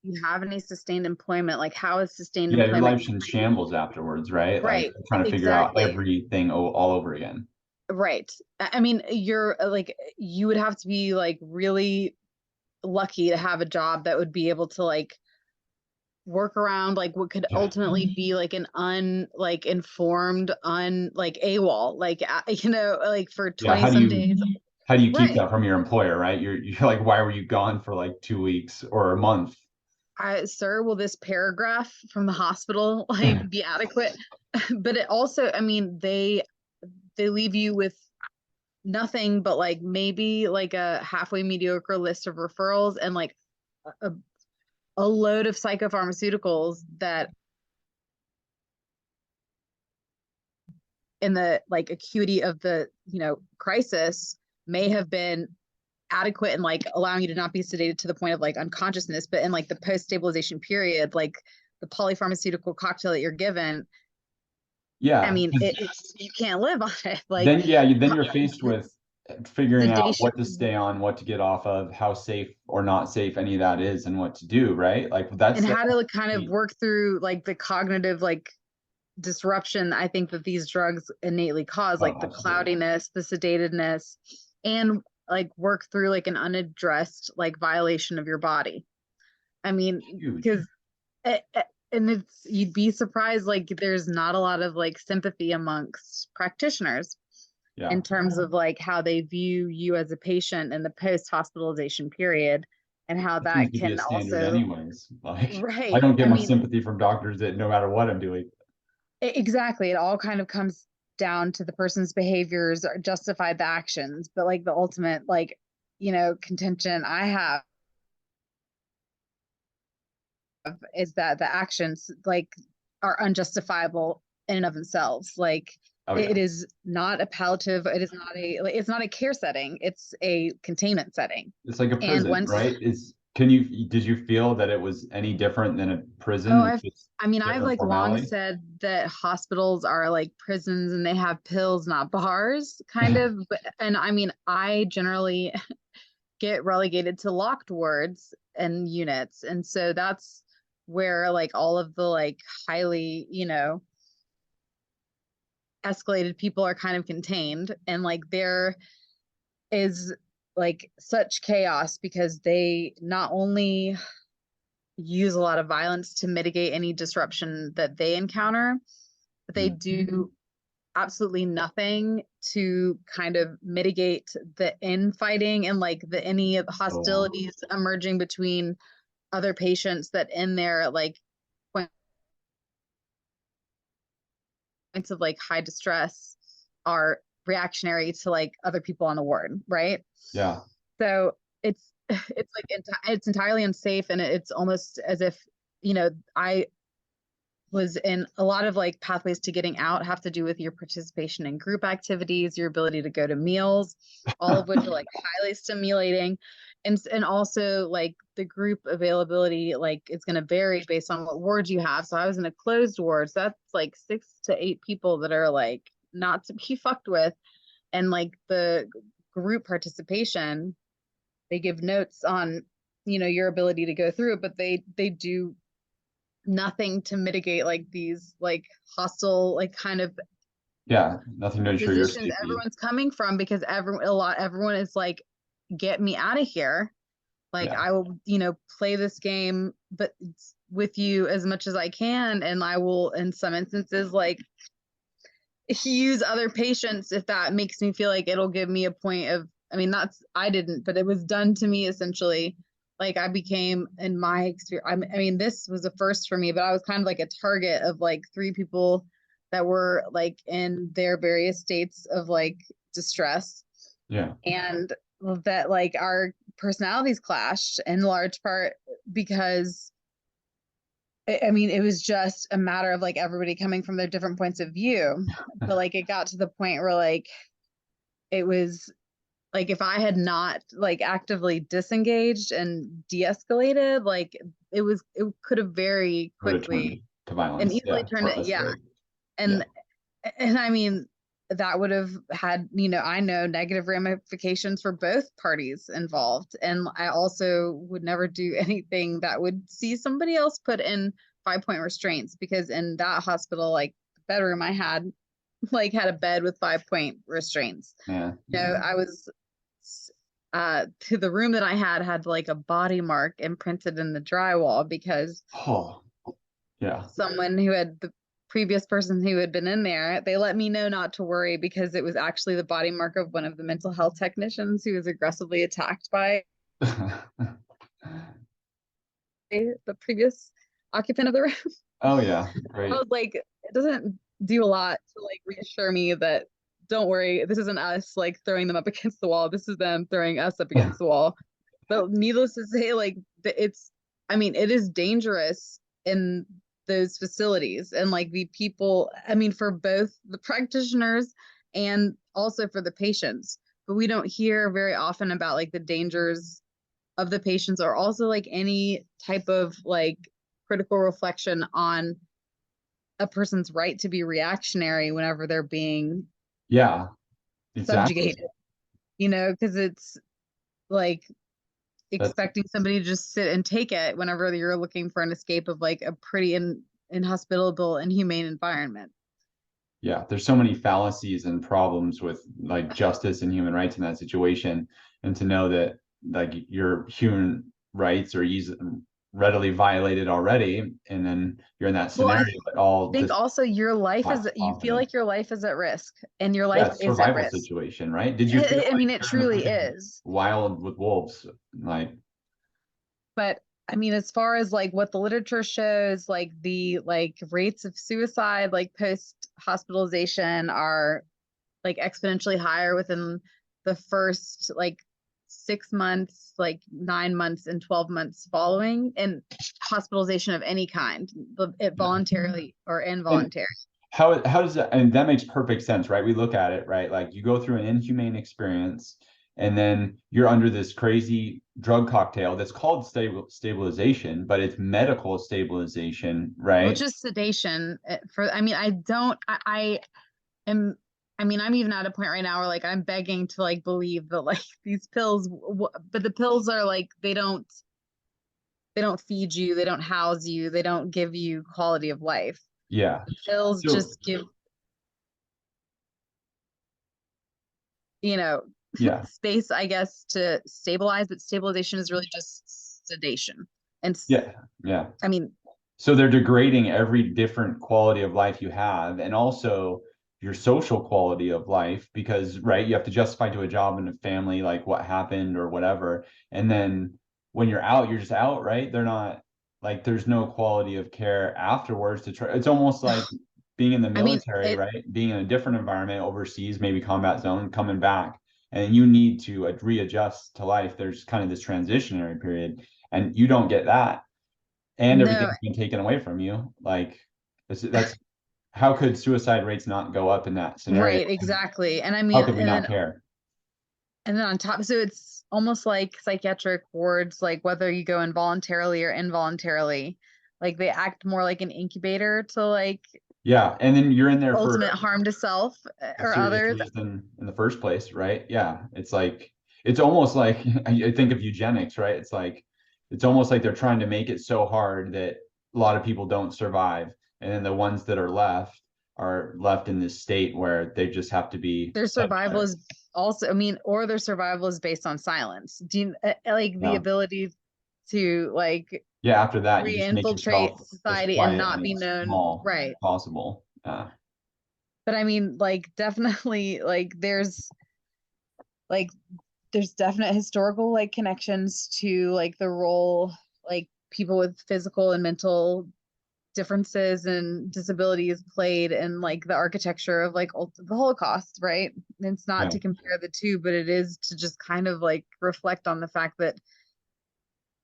you have any sustained employment, like how is sustained Yeah, your employment? life's in shambles afterwards, right? Like Right, trying to figure out exactly. everything all over again. Right. I mean, you're like, you would have to be like really lucky to have a job that would be able to like work around like what could Yeah. ultimately be like an like informed like AWOL, like, you know, like for Yeah. 20 some days. How do you keep Right. that from your employer, right? You're like, why were you gone for like 2 weeks or a month? Sir, will this paragraph from the hospital like be adequate? But it also, I mean, they leave you with nothing but like maybe like a halfway mediocre list of referrals and like a, a load of psychopharmaceuticals that in the like acuity of the, you know, crisis may have been adequate and like allowing you to not be sedated to the point of like unconsciousness, but in like the post stabilization period, like the polypharmaceutical cocktail that you're given, I Yeah. mean, you can't live on it. Like, Then you're faced with figuring out sedation, what to stay on, what to get off of, how safe or not safe any of that is, and what to do, right? Like and that's how to like, kind of work through like the cognitive like disruption I think that these drugs innately cause, like the absolutely. cloudiness, the sedatedness, and like work through like an unaddressed like violation of your body. I mean, Huge. because and it's, you'd be surprised, like there's not a lot of like sympathy amongst practitioners Yeah. in terms of like how they view you as a patient in the post hospitalization period, and how It seems that to be a can standard also, anyways. Like I right, don't get I much mean, sympathy from doctors that no matter what I'm doing. exactly, it all kind of comes down to the person's behaviors or justify the actions, but like the ultimate like, contention I have is that the actions like are unjustifiable in and of themselves. Like Oh it yeah. is not a palliative, it is not a like, it's not a care setting, it's a containment setting. It's like a And prison, once, right? Did you feel that it was any different than a prison? oh, It's just I've different like long formality. said that hospitals are like prisons and they have pills, not bars, kind of. And I mean, I generally get relegated to locked wards and units. And so that's where like all of the like highly, escalated people are kind of contained. And like there is like such chaos because they not only use a lot of violence to mitigate any disruption that they encounter, but they do absolutely nothing to kind of mitigate the infighting and like the any of the Oh, hostilities emerging between other patients that in their like points of like high distress are reactionary to like other people on the ward, right? yeah. So it's like it's entirely unsafe, and it's almost as if, I was in a lot of like pathways to getting out have to do with your participation in group activities, your ability to go to meals, all of which are like highly stimulating. And also like the group availability, like it's going to vary based on what ward you have. So I was in a closed ward. So that's like 6 to 8 people that are like not to be fucked with. And like the group participation, they give notes on, your ability to go through it, but they do nothing to mitigate like these like hostile like kind of Yeah. Nothing to ensure your positions safety. everyone's coming from, because everyone is like, get me out of here, like Yeah. I will, play this game but with you as much as I can, and I will in some instances like use other patients if that makes me feel like it'll give me a point of, I mean, that's, I didn't, but it was done to me essentially. Like I became, in my experience, I mean, this was a first for me, but I was kind of like a target of like 3 people that were like in their various states of like distress, Yeah. and that like our personalities clashed in large part because I mean, it was just a matter of like everybody coming from their different points of view. But like it got to the point where like it was like if I had not like actively disengaged and de-escalated, like it could have very Would have turned quickly to and violence. easily Yeah. turned Or it, yeah. escalate. Yeah. And I mean, that would have had, I know negative ramifications for both parties involved. And I also would never do anything that would see somebody else put in 5-point restraints, because in that hospital, like the bedroom I had, like had a bed with 5-point restraints. Yeah. I was to the room that I had like a body mark imprinted in the drywall because Oh, yeah. someone who had the previous person who had been in there, they let me know not to worry because it was actually the body mark of one of the mental health technicians who was aggressively attacked by the previous occupant of the room. Oh yeah. I Great. was like, it doesn't do a lot to like reassure me that don't worry, this isn't us like throwing them up against the wall. This is them throwing us up against the wall. But needless to say, like it's, I mean, it is dangerous in those facilities, and like the people, I mean, for both the practitioners and also for the patients. But we don't hear very often about like the dangers of the patients, or also like any type of like critical reflection on a person's right to be reactionary whenever they're being Yeah. Exactly. subjugated. because it's like That's expecting somebody to just sit and take it whenever you're looking for an escape of like a pretty inhospitable and humane environment. yeah, there's so many fallacies and problems with like justice and human rights in that situation. And to know that like your human rights are readily violated already, and then you're in that Well, I scenario, but all think just also your life not you feel profiting. like your life is at risk, and your Yeah, life it's a is at survival risk. situation, right? Did you feel I like mean, it you're in the truly freaking is. wild with wolves? Like, But I mean, as far as like what the literature shows, like the rates of suicide, like post hospitalization, are like exponentially higher within the first like 6 months, like 9 months, and 12 months following, and hospitalization of any kind, it voluntarily or and involuntary. how does that, and that makes perfect sense, right? We look at it, right? Like you go through an inhumane experience, and then you're under this crazy drug cocktail that's called stabilization, but it's medical stabilization, Which right? is sedation for, I mean, I don't, I am, I mean, I'm even at a point right now where like I'm begging to like believe that like these pills, but the pills are like, they don't feed you, they don't house you, they don't give you quality of life. Yeah. The pills So just give, you know, yeah, space, I guess, to stabilize, but stabilization is really just sedation. And yeah, yeah. I mean, So they're degrading every different quality of life you have, and also your social quality of life, because, right, you have to justify to a job and a family, like what happened or whatever. And then when you're out, you're just out, right? They're not like there's no quality of care afterwards to try. It's almost like being in the I mean, military, right? Being in a different environment overseas, maybe combat zone, coming back, and you need to readjust to life. There's kind of this transitionary period, and you don't get that, and no, everything's been taken away from you. Like that's how could suicide rates not go up in that scenario? right, exactly. And I How mean, could we not care? and then on top, so it's almost like psychiatric wards, like whether you go involuntarily or involuntarily, like they act more like an incubator to like Yeah, and then you're in there for ultimate harm to self a or serious others. reason in the first place, right? Yeah, it's like it's almost like I think of eugenics, right? It's like it's almost like they're trying to make it so hard that a lot of people don't survive, and then the ones that are left in this state where they just have to be Their kept survival there. is also, I mean, or their survival is based on silence. Do you like the Yeah, ability to like yeah. After that, you just make yourself re-infiltrate as society and quiet not and be as known, small as right? possible. But I mean, like definitely like there's definite historical like connections to like the role like people with physical and mental differences and disabilities played in like the architecture of like the Holocaust, right? And it's not Yeah. to compare the two, but it is to just kind of like reflect on the fact that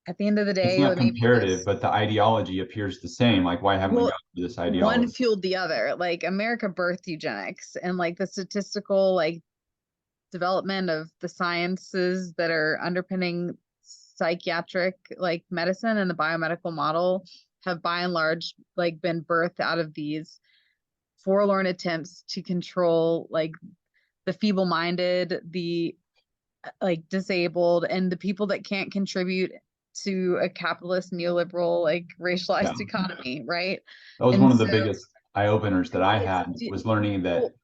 at the end of the It's day, not like maybe comparative, those, but the ideology appears the same. Like, why haven't we well, gone through this one ideology? fueled the other. Like America birthed eugenics, and like the statistical like development of the sciences that are underpinning psychiatric like medicine and the biomedical model have by and large like been birthed out of these forlorn attempts to control like the feeble-minded, the like disabled, and the people that can't contribute to a capitalist neoliberal like Yeah. racialized economy, right? That was And one of the so biggest eye openers I that mean I it's had was learning that well,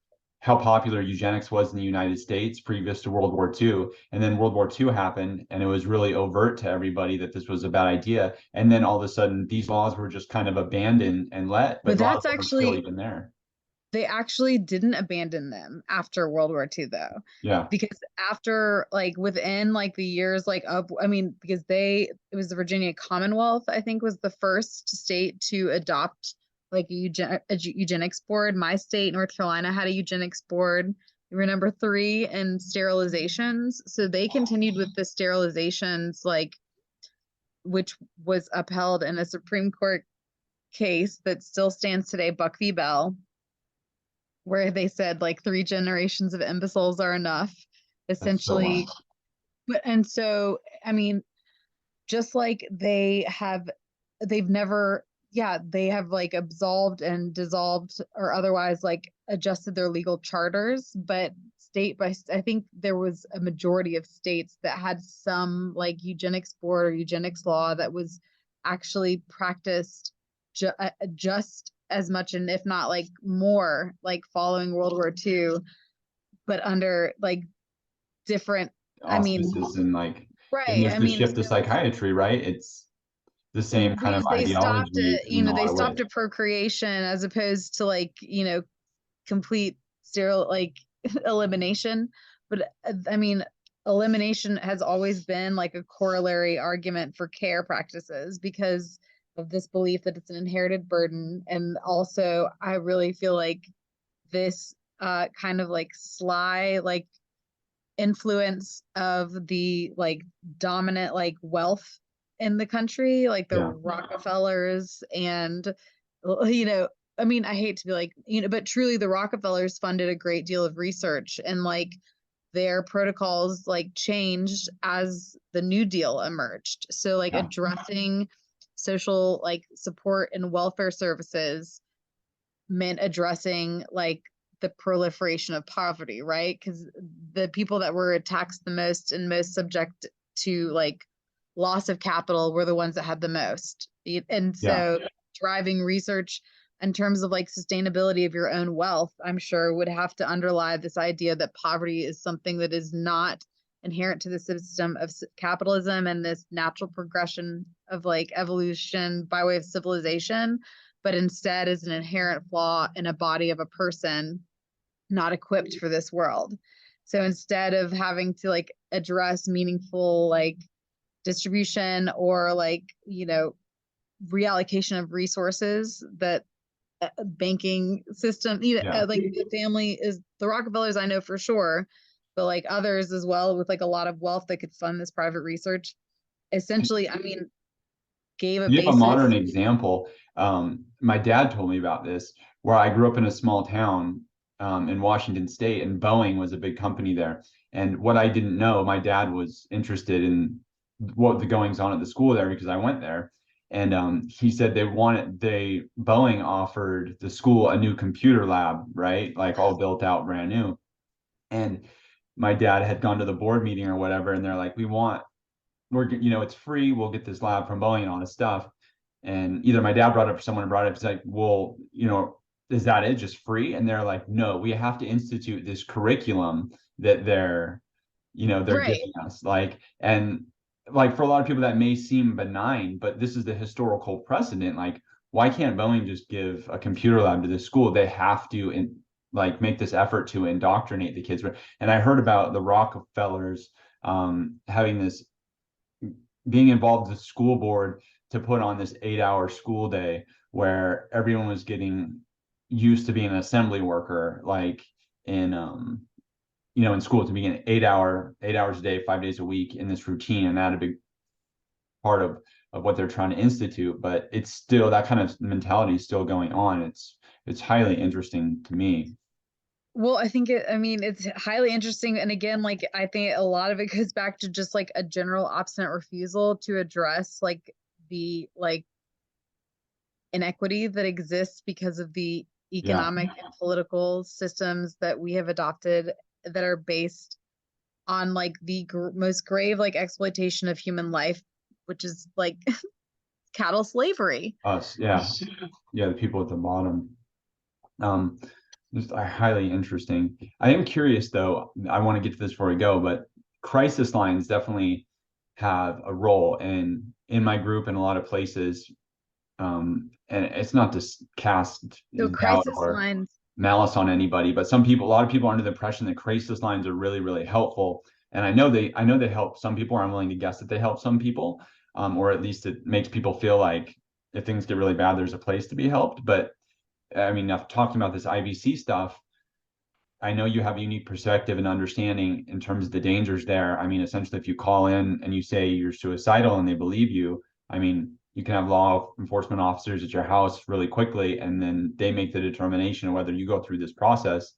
how popular eugenics was in the United States previous to World War II. And then World War II happened, and it was really overt to everybody that this was a bad idea. And then all of a sudden, these laws were just kind of abandoned and let, but but a lot of that's them are still actually even there. they actually didn't abandon them after World War II though. Yeah. Because after like within like the years like up, I mean, because it was the Virginia Commonwealth, I think, was the first state to adopt like a eugenics board. My state, North Carolina, had a eugenics board. We were number 3 in sterilizations. So they continued with the sterilizations, like which was upheld in a Supreme Court case that still stands today, Buck v. Bell, where they said like 3 generations of imbeciles are enough, That's so essentially. wild. But and so, I mean, just like they've never, yeah, they have like absolved and dissolved or otherwise like adjusted their legal charters, but I think there was a majority of states that had some like eugenics board or eugenics law that was actually practiced just as much, and if not like more, like following World War II, but under like different, auspices and like, and right. there's the shift to psychiatry, right? It's the same kind of They stopped ideology it, in a they lot of stopped ways. at procreation as opposed to like, complete sterile like elimination. But elimination has always been like a corollary argument for care practices because of this belief that it's an inherited burden. And also I really feel like this kind of like sly like influence of the like dominant like wealth in the country, like the Yeah. Rockefellers and I hate to be like, but truly the Rockefellers funded a great deal of research, and like their protocols like changed as the New Deal emerged. So like Yeah. addressing social like support and welfare services meant addressing like the proliferation of poverty, right? Because the people that were taxed the most and most subject to like loss of capital were the ones that had the most. And Yeah. so driving research in terms of like sustainability of your own wealth, I'm sure would have to underlie this idea that poverty is something that is not inherent to the system of capitalism and this natural progression of like evolution by way of civilization, but instead is an inherent flaw in a body of a person not equipped for this world. So instead of having to like address meaningful like distribution or like, reallocation of resources that banking system, Yeah. like the family is the Rockefellers, I know for sure, but like others as well with like a lot of wealth that could fund this private research. Essentially, gave a You have a modern basis. example. My dad told me about this, where I grew up in a small town in Washington State, and Boeing was a big company there. And what I didn't know, my dad was interested in what the goings on at the school there because I went there. And he said Boeing offered the school a new computer lab, right? Like all built out brand new. And my dad had gone to the board meeting or whatever, and they're like, it's free. We'll get this lab from Boeing and all this stuff. And either my dad brought it up or someone brought it up. It's like, well, is that it, just free? And they're like, no, we have to institute this curriculum that they're Right. giving us. And for a lot of people that may seem benign, but this is the historical precedent. Like, why can't Boeing just give a computer lab to the school? They have to make this effort to indoctrinate the kids. And I heard about the Rockefellers having this, being involved with the school board to put on this 8-hour school day where everyone was getting used to being an assembly worker, like in school, to be an 8 hours a day, 5 days a week in this routine. And that a big part of what they're trying to institute, but it's still, that kind of mentality is still going on. It's highly interesting to me. Well, I think it's highly interesting. And again, like, I think a lot of it goes back to just like a general obstinate refusal to address like the like inequity that exists because of the economic and political systems that we have adopted that are based on like the most grave like exploitation of human life, which is like cattle slavery. Us, yeah. Yeah, the people at the bottom. Just highly interesting. I am curious though, I want to get to this before we go, but crisis lines definitely have a role in my group in a lot of places. And it's not to cast So doubt crisis or lines. malice on anybody, but a lot of people are under the impression that crisis lines are really, really helpful. And I know they help some people, or I'm willing to guess that they help some people, or at least it makes people feel like if things get really bad, there's a place to be helped. But I've talked about this IVC stuff. I know you have a unique perspective and understanding in terms of the dangers there. Essentially, if you call in and you say you're suicidal and they believe you, you can have law enforcement officers at your house really quickly, and then they make the determination of whether you go through this process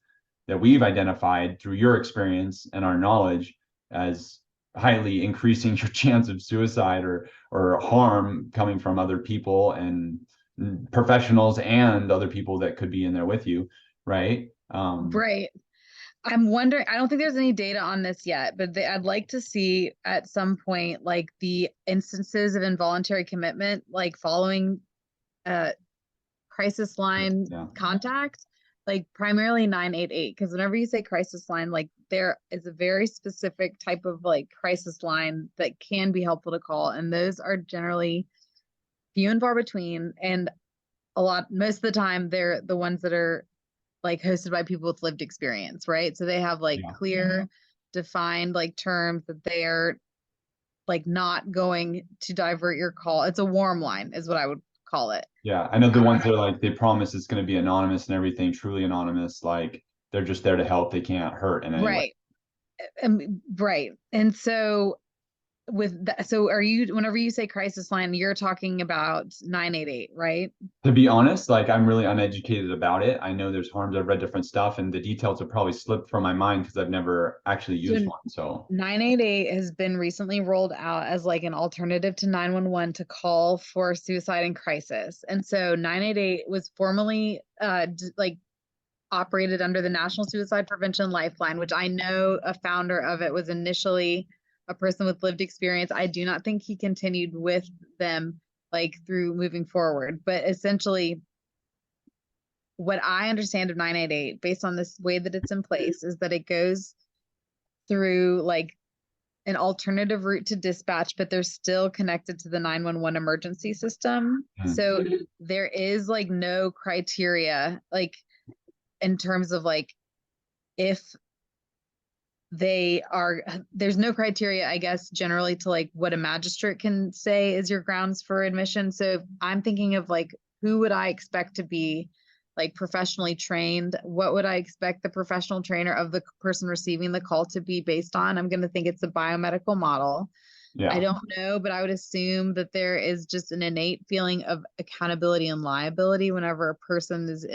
that we've identified through your experience and our knowledge as highly increasing your chance of suicide or harm coming from other people and professionals and other people that could be in there with you, right? Right. I'm wondering, I don't think there's any data on this yet, but I'd like to see at some point, like the instances of involuntary commitment, like following crisis line Yeah. contact, like primarily 988. Because whenever you say crisis line, like there is a very specific type of like crisis line that can be helpful to call. And those are generally few and far between. And most of the time, they're the ones that are like hosted by people with lived experience, right? So they have like Yeah. clear, defined like terms that they're like not going to divert your call. It's a warm line, is what I would call it. Yeah, I know the ones that are like, they promise it's going to be anonymous and everything, truly anonymous, like they're just there to help. They can't hurt in any way. Right. Right. And so with that, so are you, whenever you say crisis line, you're talking about 988, right? To be honest, like I'm really uneducated about it. I know there's harms. I've read different stuff and the details have probably slipped from my mind because I've never actually used one. So 988 has been recently rolled out as like an alternative to 911 to call for suicide and crisis. And so 988 was formerly like operated under the National Suicide Prevention Lifeline, which I know a founder of it was initially a person with lived experience. I do not think he continued with them like through moving forward, but essentially what I understand of 988 based on this way that it's in place is that it goes through like an alternative route to dispatch, but they're still connected to the 911 emergency system. So there is like no criteria, like in terms of like if there's no criteria, I guess, generally to like what a magistrate can say is your grounds for admission. So I'm thinking of like, who would I expect to be like professionally trained? What would I expect the professional trainer of the person receiving the call to be based on? I'm going to think it's a biomedical model. yeah. I don't know, but I would assume that there is just an innate feeling of accountability and liability whenever a person is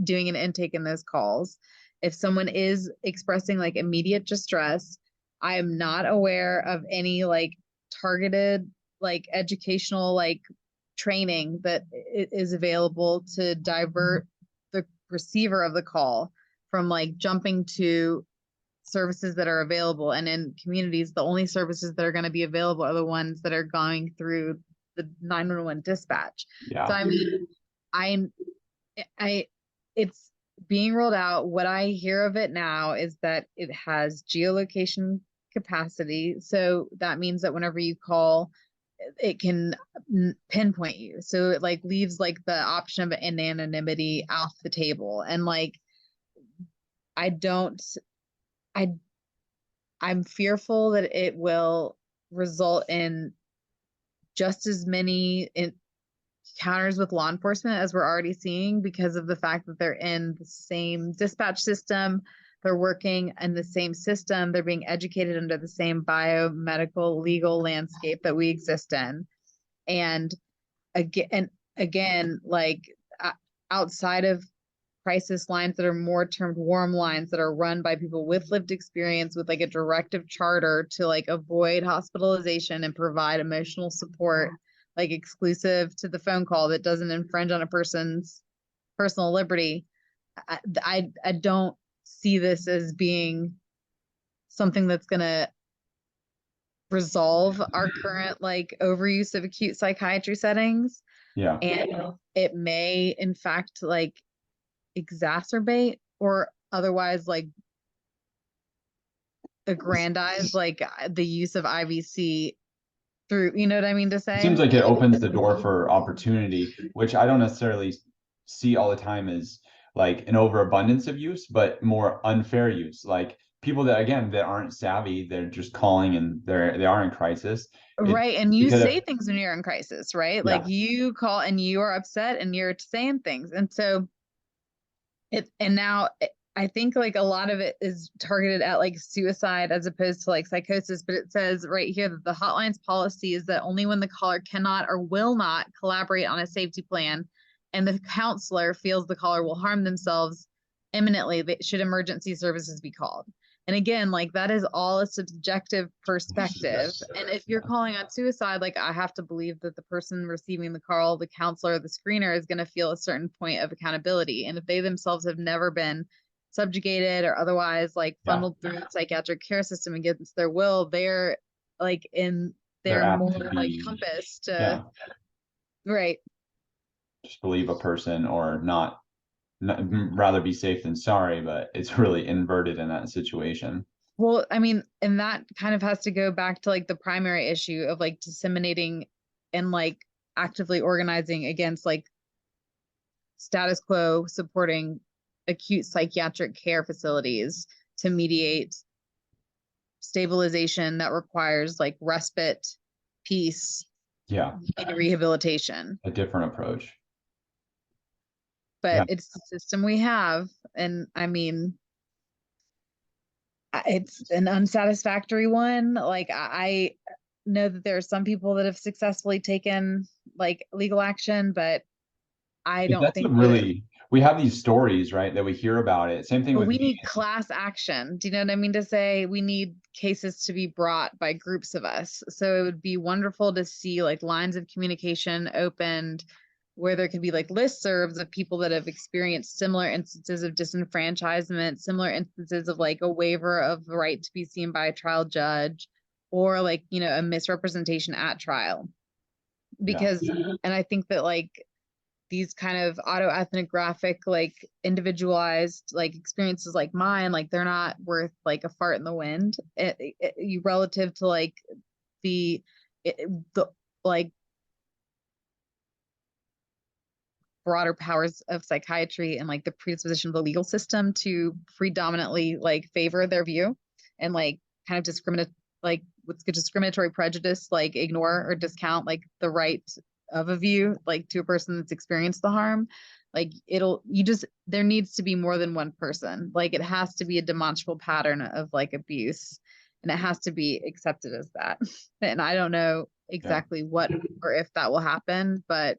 doing an intake in those calls. If someone is expressing like immediate distress, I am not aware of any like targeted like educational like training that is available to divert the receiver of the call from like jumping to services that are available. And in communities, the only services that are going to be available are the ones that are going through the 911 dispatch. Yeah. So I mean, it's being rolled out. What I hear of it now is that it has geolocation capacity. So that means that whenever you call, it can pinpoint you. So it like leaves like the option of anonymity off the table. And like, I'm fearful that it will result in just as many encounters with law enforcement as we're already seeing because of the fact that they're in the same dispatch system, they're working in the same system, they're being educated under the same biomedical legal landscape that we exist in. And again, like outside of crisis lines that are more termed warm lines that are run by people with lived experience with like a directive charter to like avoid hospitalization and provide emotional support like exclusive to the phone call that doesn't infringe on a person's personal liberty. I don't see this as being something that's going to resolve our current like overuse of acute psychiatry settings. Yeah. And it may in fact like exacerbate or otherwise like aggrandize like the use of IVC through, you know what I mean to say? It seems like it opens the door for opportunity, which I don't necessarily see all the time as like an overabundance of use, but more unfair use. Like people that again that aren't savvy, they're just calling and they are in crisis. Right. And you say things when you're in crisis, right? Yeah. Like you call and you are upset and you're saying things. And so now I think like a lot of it is targeted at like suicide as opposed to like psychosis, but it says right here that the hotline's policy is that only when the caller cannot or will not collaborate on a safety plan and the counselor feels the caller will harm themselves imminently, should emergency services be called. And again, like that is all a subjective perspective. And if you're calling on suicide, like I have to believe that the person receiving the call, the counselor, the screener is going to feel a certain point of accountability. And if they themselves have never been subjugated or otherwise like Yeah. funneled through the psychiatric care system against their will, they're like They're they're apt more to like be, compassed yeah, to right. just believe a person or not, rather be safe than sorry, but it's really inverted in that situation. Well, I mean, and that kind of has to go back to like the primary issue of like disseminating and like actively organizing against like status quo supporting acute psychiatric care facilities to mediate stabilization that requires like respite, peace, Yeah, and rehabilitation. a different approach. But Yeah. it's the system we have. And I mean, it's an unsatisfactory one. Like I know that there are some people that have successfully taken like legal action, but I don't That's a think that. really, we have these stories, right, that we hear about it. Same thing But with we me. need class action. Do you know what I mean to say? We need cases to be brought by groups of us. So it would be wonderful to see like lines of communication opened where there could be like listservs of people that have experienced similar instances of disenfranchisement, similar instances of like a waiver of the right to be seen by a trial judge, or like, you know, a misrepresentation at trial. Because, and I think that like these kind of autoethnographic, like individualized, like experiences like mine, like they're not worth like a fart in the wind. You relative to like the the like broader powers of psychiatry and like the predisposition of the legal system to predominantly like favor their view and like kind of discriminate, like what's good discriminatory prejudice, like ignore or discount like the right of a view like to a person that's experienced the harm. Like there needs to be more than one person. Like it has to be a demonstrable pattern of like abuse, and it has to be accepted as that. And I don't know exactly what or if that will happen, but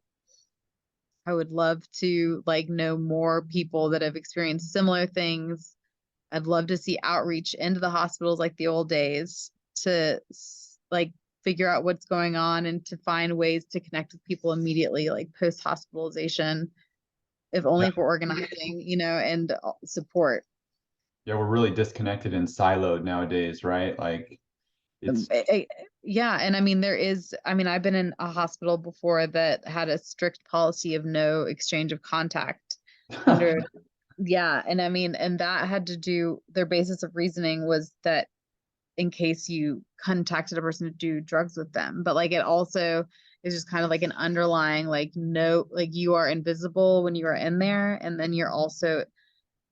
I would love to like know more people that have experienced similar things. I'd love to see outreach into the hospitals like the old days to like figure out what's going on and to find ways to connect with people immediately, like post hospitalization, if only for organizing, you know, and support. Yeah, we're really disconnected and siloed nowadays, right? Like it's Yeah, and I mean I've been in a hospital before that had a strict policy of no exchange of contact under yeah, and I mean, and that had to do, their basis of reasoning was that in case you contacted a person to do drugs with them, but like it also is just kind of like an underlying like no, like you are invisible when you are in there, and then you're also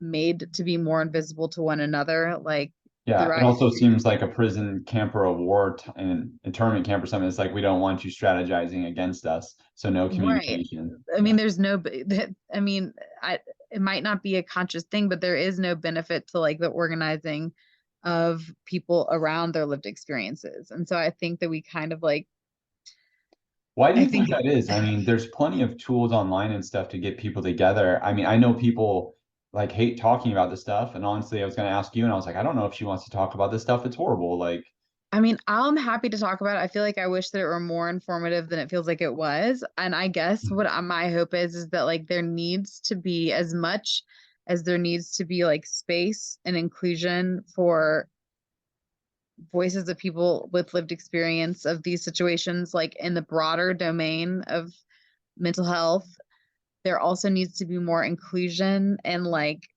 made to be more invisible to one another, like yeah, it throughout. also seems like a prison camp or a and internment camp or something. It's like we don't want you strategizing against us, so no Right. communication. I mean, there's no, I mean, it might not be a conscious thing, but there is no benefit to like the organizing of people around their lived experiences. And so I think that we kind of like, Why do I you think think, that is? I mean, there's plenty of tools online and stuff to get people together. I mean, I know people like hate talking about this stuff, and honestly, I was going to ask you, and I was like, I don't know if she wants to talk about this stuff. It's horrible. Like, I mean, I'm happy to talk about it. I feel like I wish that it were more informative than it feels like it was. And I guess what my hope is that like there needs to be as much as there needs to be like space and inclusion for voices of people with lived experience of these situations, like in the broader domain of mental health. There also needs to be more inclusion and like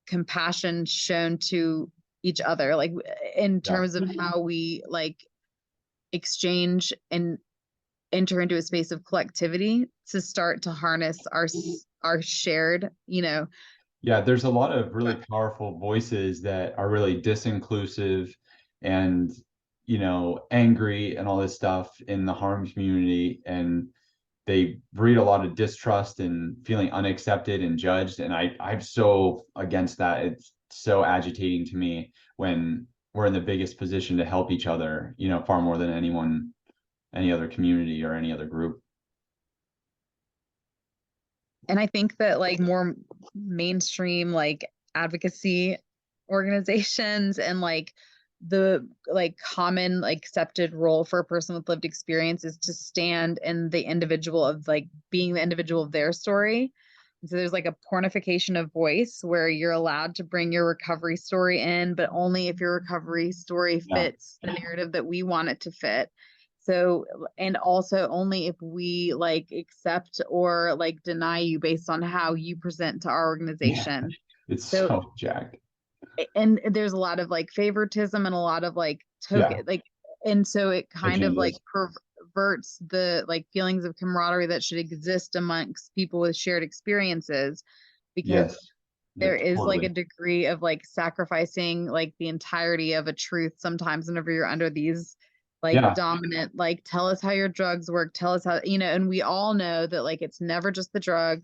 compassion shown to each other, like in terms of how we like exchange and enter into a space of collectivity to start to harness our shared, you know. yeah, there's a lot of really powerful voices that are really disinclusive and, angry and all this stuff in the harm community. And they breed a lot of distrust and feeling unaccepted and judged. And I'm so against that. It's so agitating to me when we're in the biggest position to help each other, far more than anyone, any other community or any other group. And I think that like more mainstream like advocacy organizations and like the like common like accepted role for a person with lived experience is to stand in the individual of like being the individual of their story, So there's like a pornification of voice where you're allowed to bring your recovery story in, but only if your recovery story fits the narrative that we want it to fit. So, and also only if we like accept or like deny you based on how you present to our organization. It's so jacked. And there's a lot of like favoritism and a lot of like like, and so it kind of like perverts the like feelings of camaraderie that should exist amongst people with shared experiences, because there is like a degree of like sacrificing like the entirety of a truth sometimes whenever you're under these like dominant, like, tell us how your drugs work, tell us how, you know, and we all know that like it's never just the drug.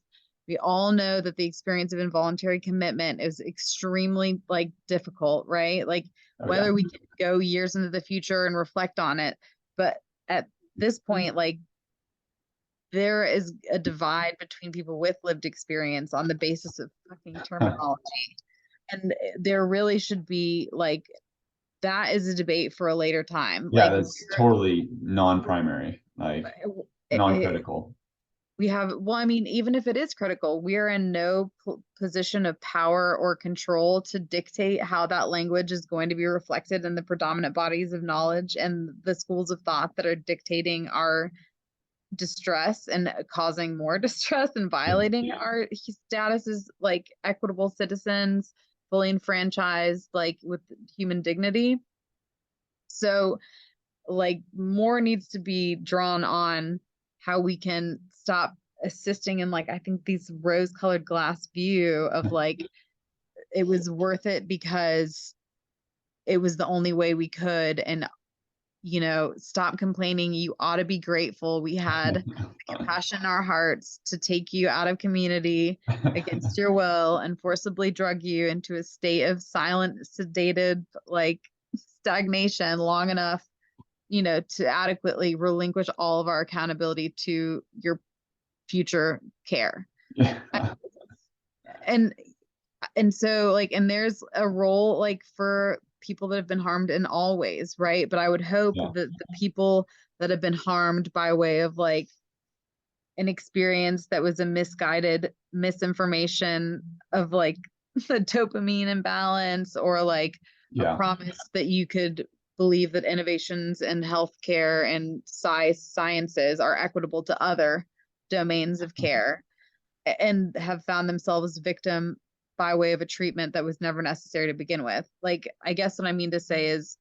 We all know that the experience of involuntary commitment is extremely like difficult, right? Like whether we can go years into the future and reflect on it, but at this point, like there is a divide between people with lived experience on the basis of fucking terminology. And there really should be like, that is a debate for a later time. Yeah, like that's totally non-primary, like non-critical. We have, well, I mean, even if it is critical, we are in no position of power or control to dictate how that language is going to be reflected in the predominant bodies of knowledge and the schools of thought that are dictating our distress and causing more distress and violating our status as like equitable citizens, fully enfranchised, like with human dignity. So like more needs to be drawn on how we can stop assisting in like, I think these rose-colored glass view of like it was worth it because it was the only way we could, and you know, stop complaining. You ought to be grateful we had compassion in our hearts to take you out of community against your will and forcibly drug you into a state of silent, sedated, like stagnation long enough, you know, to adequately relinquish all of our accountability to your future care. And so like, and there's a role like for people that have been harmed in all ways, right? But I would hope that the people that have been harmed by way of like an experience that was a misguided misinformation of like the dopamine imbalance, or like a promise that you could believe that innovations in healthcare and sciences are equitable to other domains of care, and have found themselves victim by way of a treatment that was never necessary to begin with. Like, I guess what I mean to say is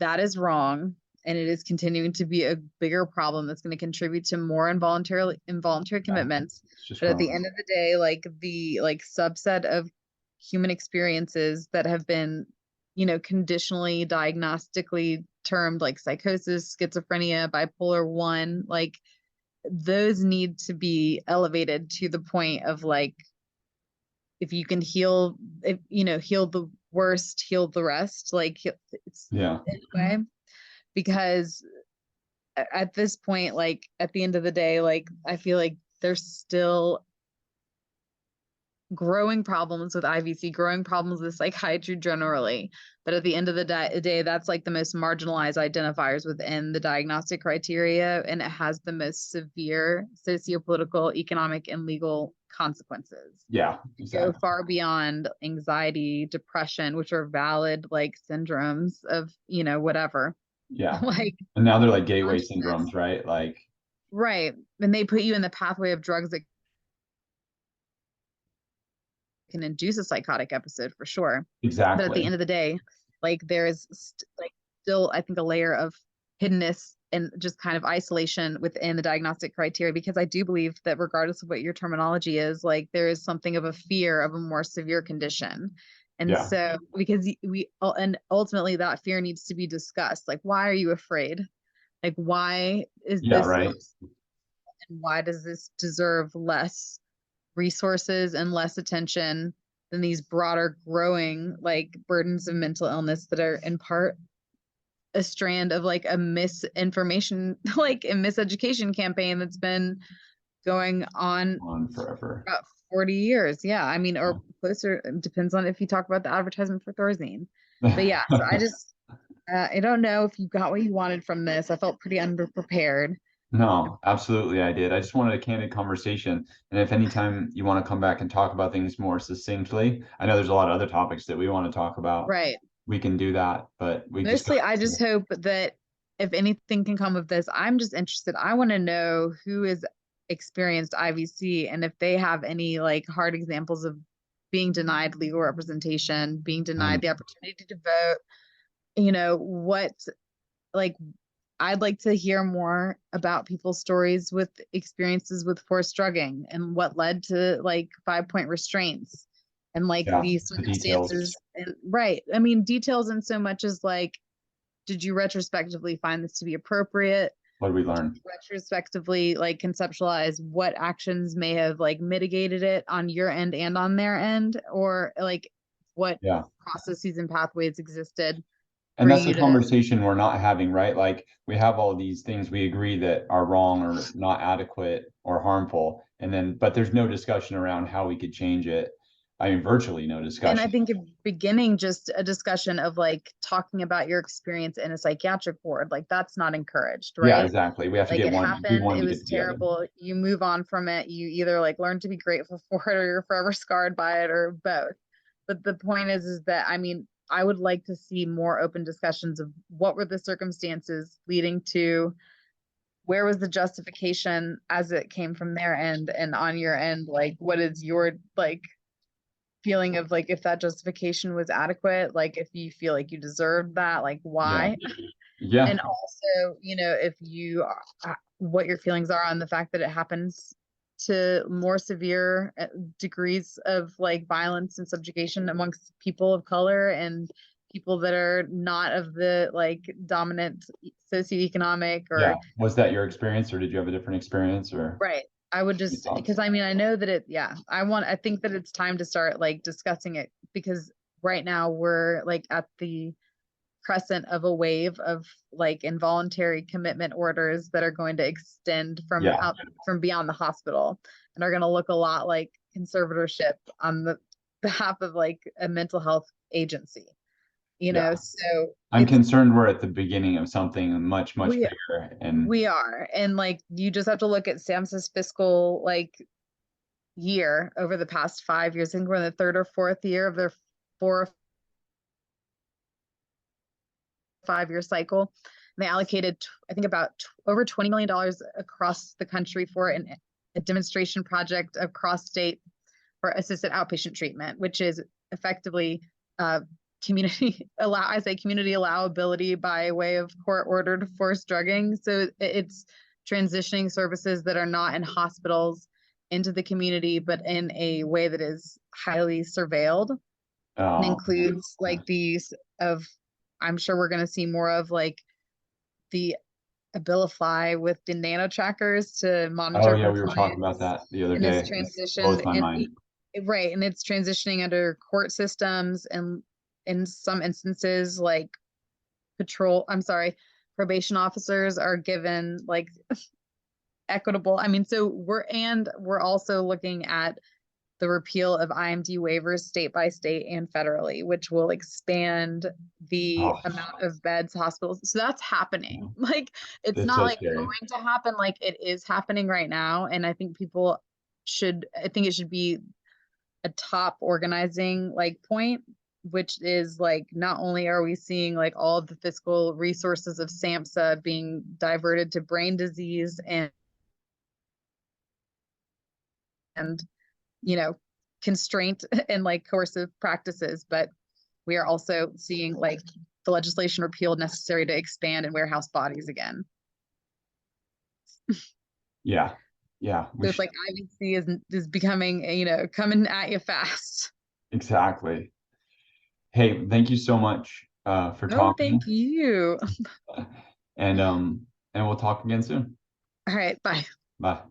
that is wrong, and it is continuing to be a bigger problem that's going to contribute to more involuntary commitments. But at the end of the day, like the like subset of human experiences that have been, you know, conditionally diagnostically termed like psychosis, schizophrenia, bipolar 1, like those need to be elevated to the point of like, if you can heal, if you know, heal the worst, heal the rest, like it's anyway, because at this point, like at the end of the day, like I feel like there's still growing problems with IVC, growing problems with psychiatry generally. But at the end of the day, that's like the most marginalized identifiers within the diagnostic criteria, and it has the most severe sociopolitical, economic, and legal consequences. Yeah, exactly. Go far beyond anxiety, depression, which are valid like syndromes of, you know, whatever. Yeah. Like, and now they're like gateway syndromes, right? Like, right. And they put you in the pathway of drugs that can induce a psychotic episode for sure. Exactly. But at the end of the day, like there is like still, I think, a layer of hiddenness and just kind of isolation within the diagnostic criteria, because I do believe that regardless of what your terminology is, like there is something of a fear of a more severe condition. And so because and ultimately that fear needs to be discussed. Like, why are you afraid? Like, why is this right? And why does this deserve less resources and less attention than these broader growing like burdens of mental illness that are in part a strand of like a misinformation, like a miseducation campaign that's been going on forever, about 40 years. Yeah, I mean, or closer, depends on if you talk about the advertisement for Thorazine. But yeah, so I just I don't know if you got what you wanted from this. I felt pretty underprepared. No, absolutely, I did. I just wanted a candid conversation. And if anytime you want to come back and talk about things more succinctly, I know there's a lot of other topics that we want to talk about. Right. We can do that, but we just got Mostly, I just hope that if anything can come of this, I'm just interested. I want to know who has experienced IVC and if they have any like hard examples of being denied legal representation, being denied the opportunity to vote. What, like, I'd like to hear more about people's stories with experiences with forced drugging and what led to like 5-point restraints and like yeah, these the details. circumstances. And right. I mean, details in so much as like, did you retrospectively find this to be appropriate? What did we learn? Retrospectively, like conceptualize what actions may have like mitigated it on your end and on their end, or like what Yeah. processes and pathways existed And for that's the you to. conversation we're not having, right? Like we have all these things we agree that are wrong or not adequate or harmful. And then, but there's no discussion around how we could change it. I mean, virtually no And I discussion. think beginning just a discussion of like talking about your experience in a psychiatric ward, like that's not encouraged, Yeah, right? exactly. We have to Like get it one, we happened, want it to was get together. terrible. You move on from it. You either like learn to be grateful for it or you're forever scarred by it or both. But the point is that I mean, I would like to see more open discussions of what were the circumstances leading to, where was the justification as it came from their end and on your end, like what is your like feeling of like if that justification was adequate, like if you feel like you deserved that, like why? Yeah. And also, if you what your feelings are on the fact that it happens to more severe degrees of like violence and subjugation amongst people of color and people that are not of the like dominant socioeconomic Yeah. or. Was that your experience or did you have a different experience or Right. I would just, because I mean, I know that I think that it's time to start like discussing it because right now we're like at the crescent of a wave of like involuntary commitment orders that are going to extend from Yeah. out from beyond the hospital and are going to look a lot like conservatorship on the behalf of like a mental health agency, Yeah. so I'm concerned we're at the beginning of something much, much we bigger. And we are. And like you just have to look at SAMHSA's fiscal like year over the past 5 years. I think we're in the third or fourth year of their 4 or 5 year cycle. And they allocated, I think, about over $20 million across the country for a demonstration project across state for assisted outpatient treatment, which is effectively community allowability by way of court ordered forced drugging. So it's transitioning services that are not in hospitals into the community, but in a way that is highly surveilled and includes like these of, I'm sure we're going to see more of like the Abilify with the nano trackers to monitor. Oh yeah, we were talking about that the other and day. its transition Blows my and mind. right, and it's transitioning under court systems and in some instances like probation officers are given like equitable. I mean, so we're also looking at the repeal of IMD waivers state by state and federally, which will expand the amount of beds hospitals. So that's happening. Like it's not so like scary. going to happen, like it is happening right now. And I think I think it should be a top organizing like point, which is like not only are we seeing like all of the fiscal resources of SAMHSA being diverted to brain disease and constraint and like coercive practices, but we are also seeing like the legislation repealed necessary to expand and warehouse bodies again. Yeah. Yeah. So it's like IVC is becoming, coming at you fast. Exactly. Hey, thank you so much for No, talking. thank you. And we'll talk again soon. All right, bye. Bye.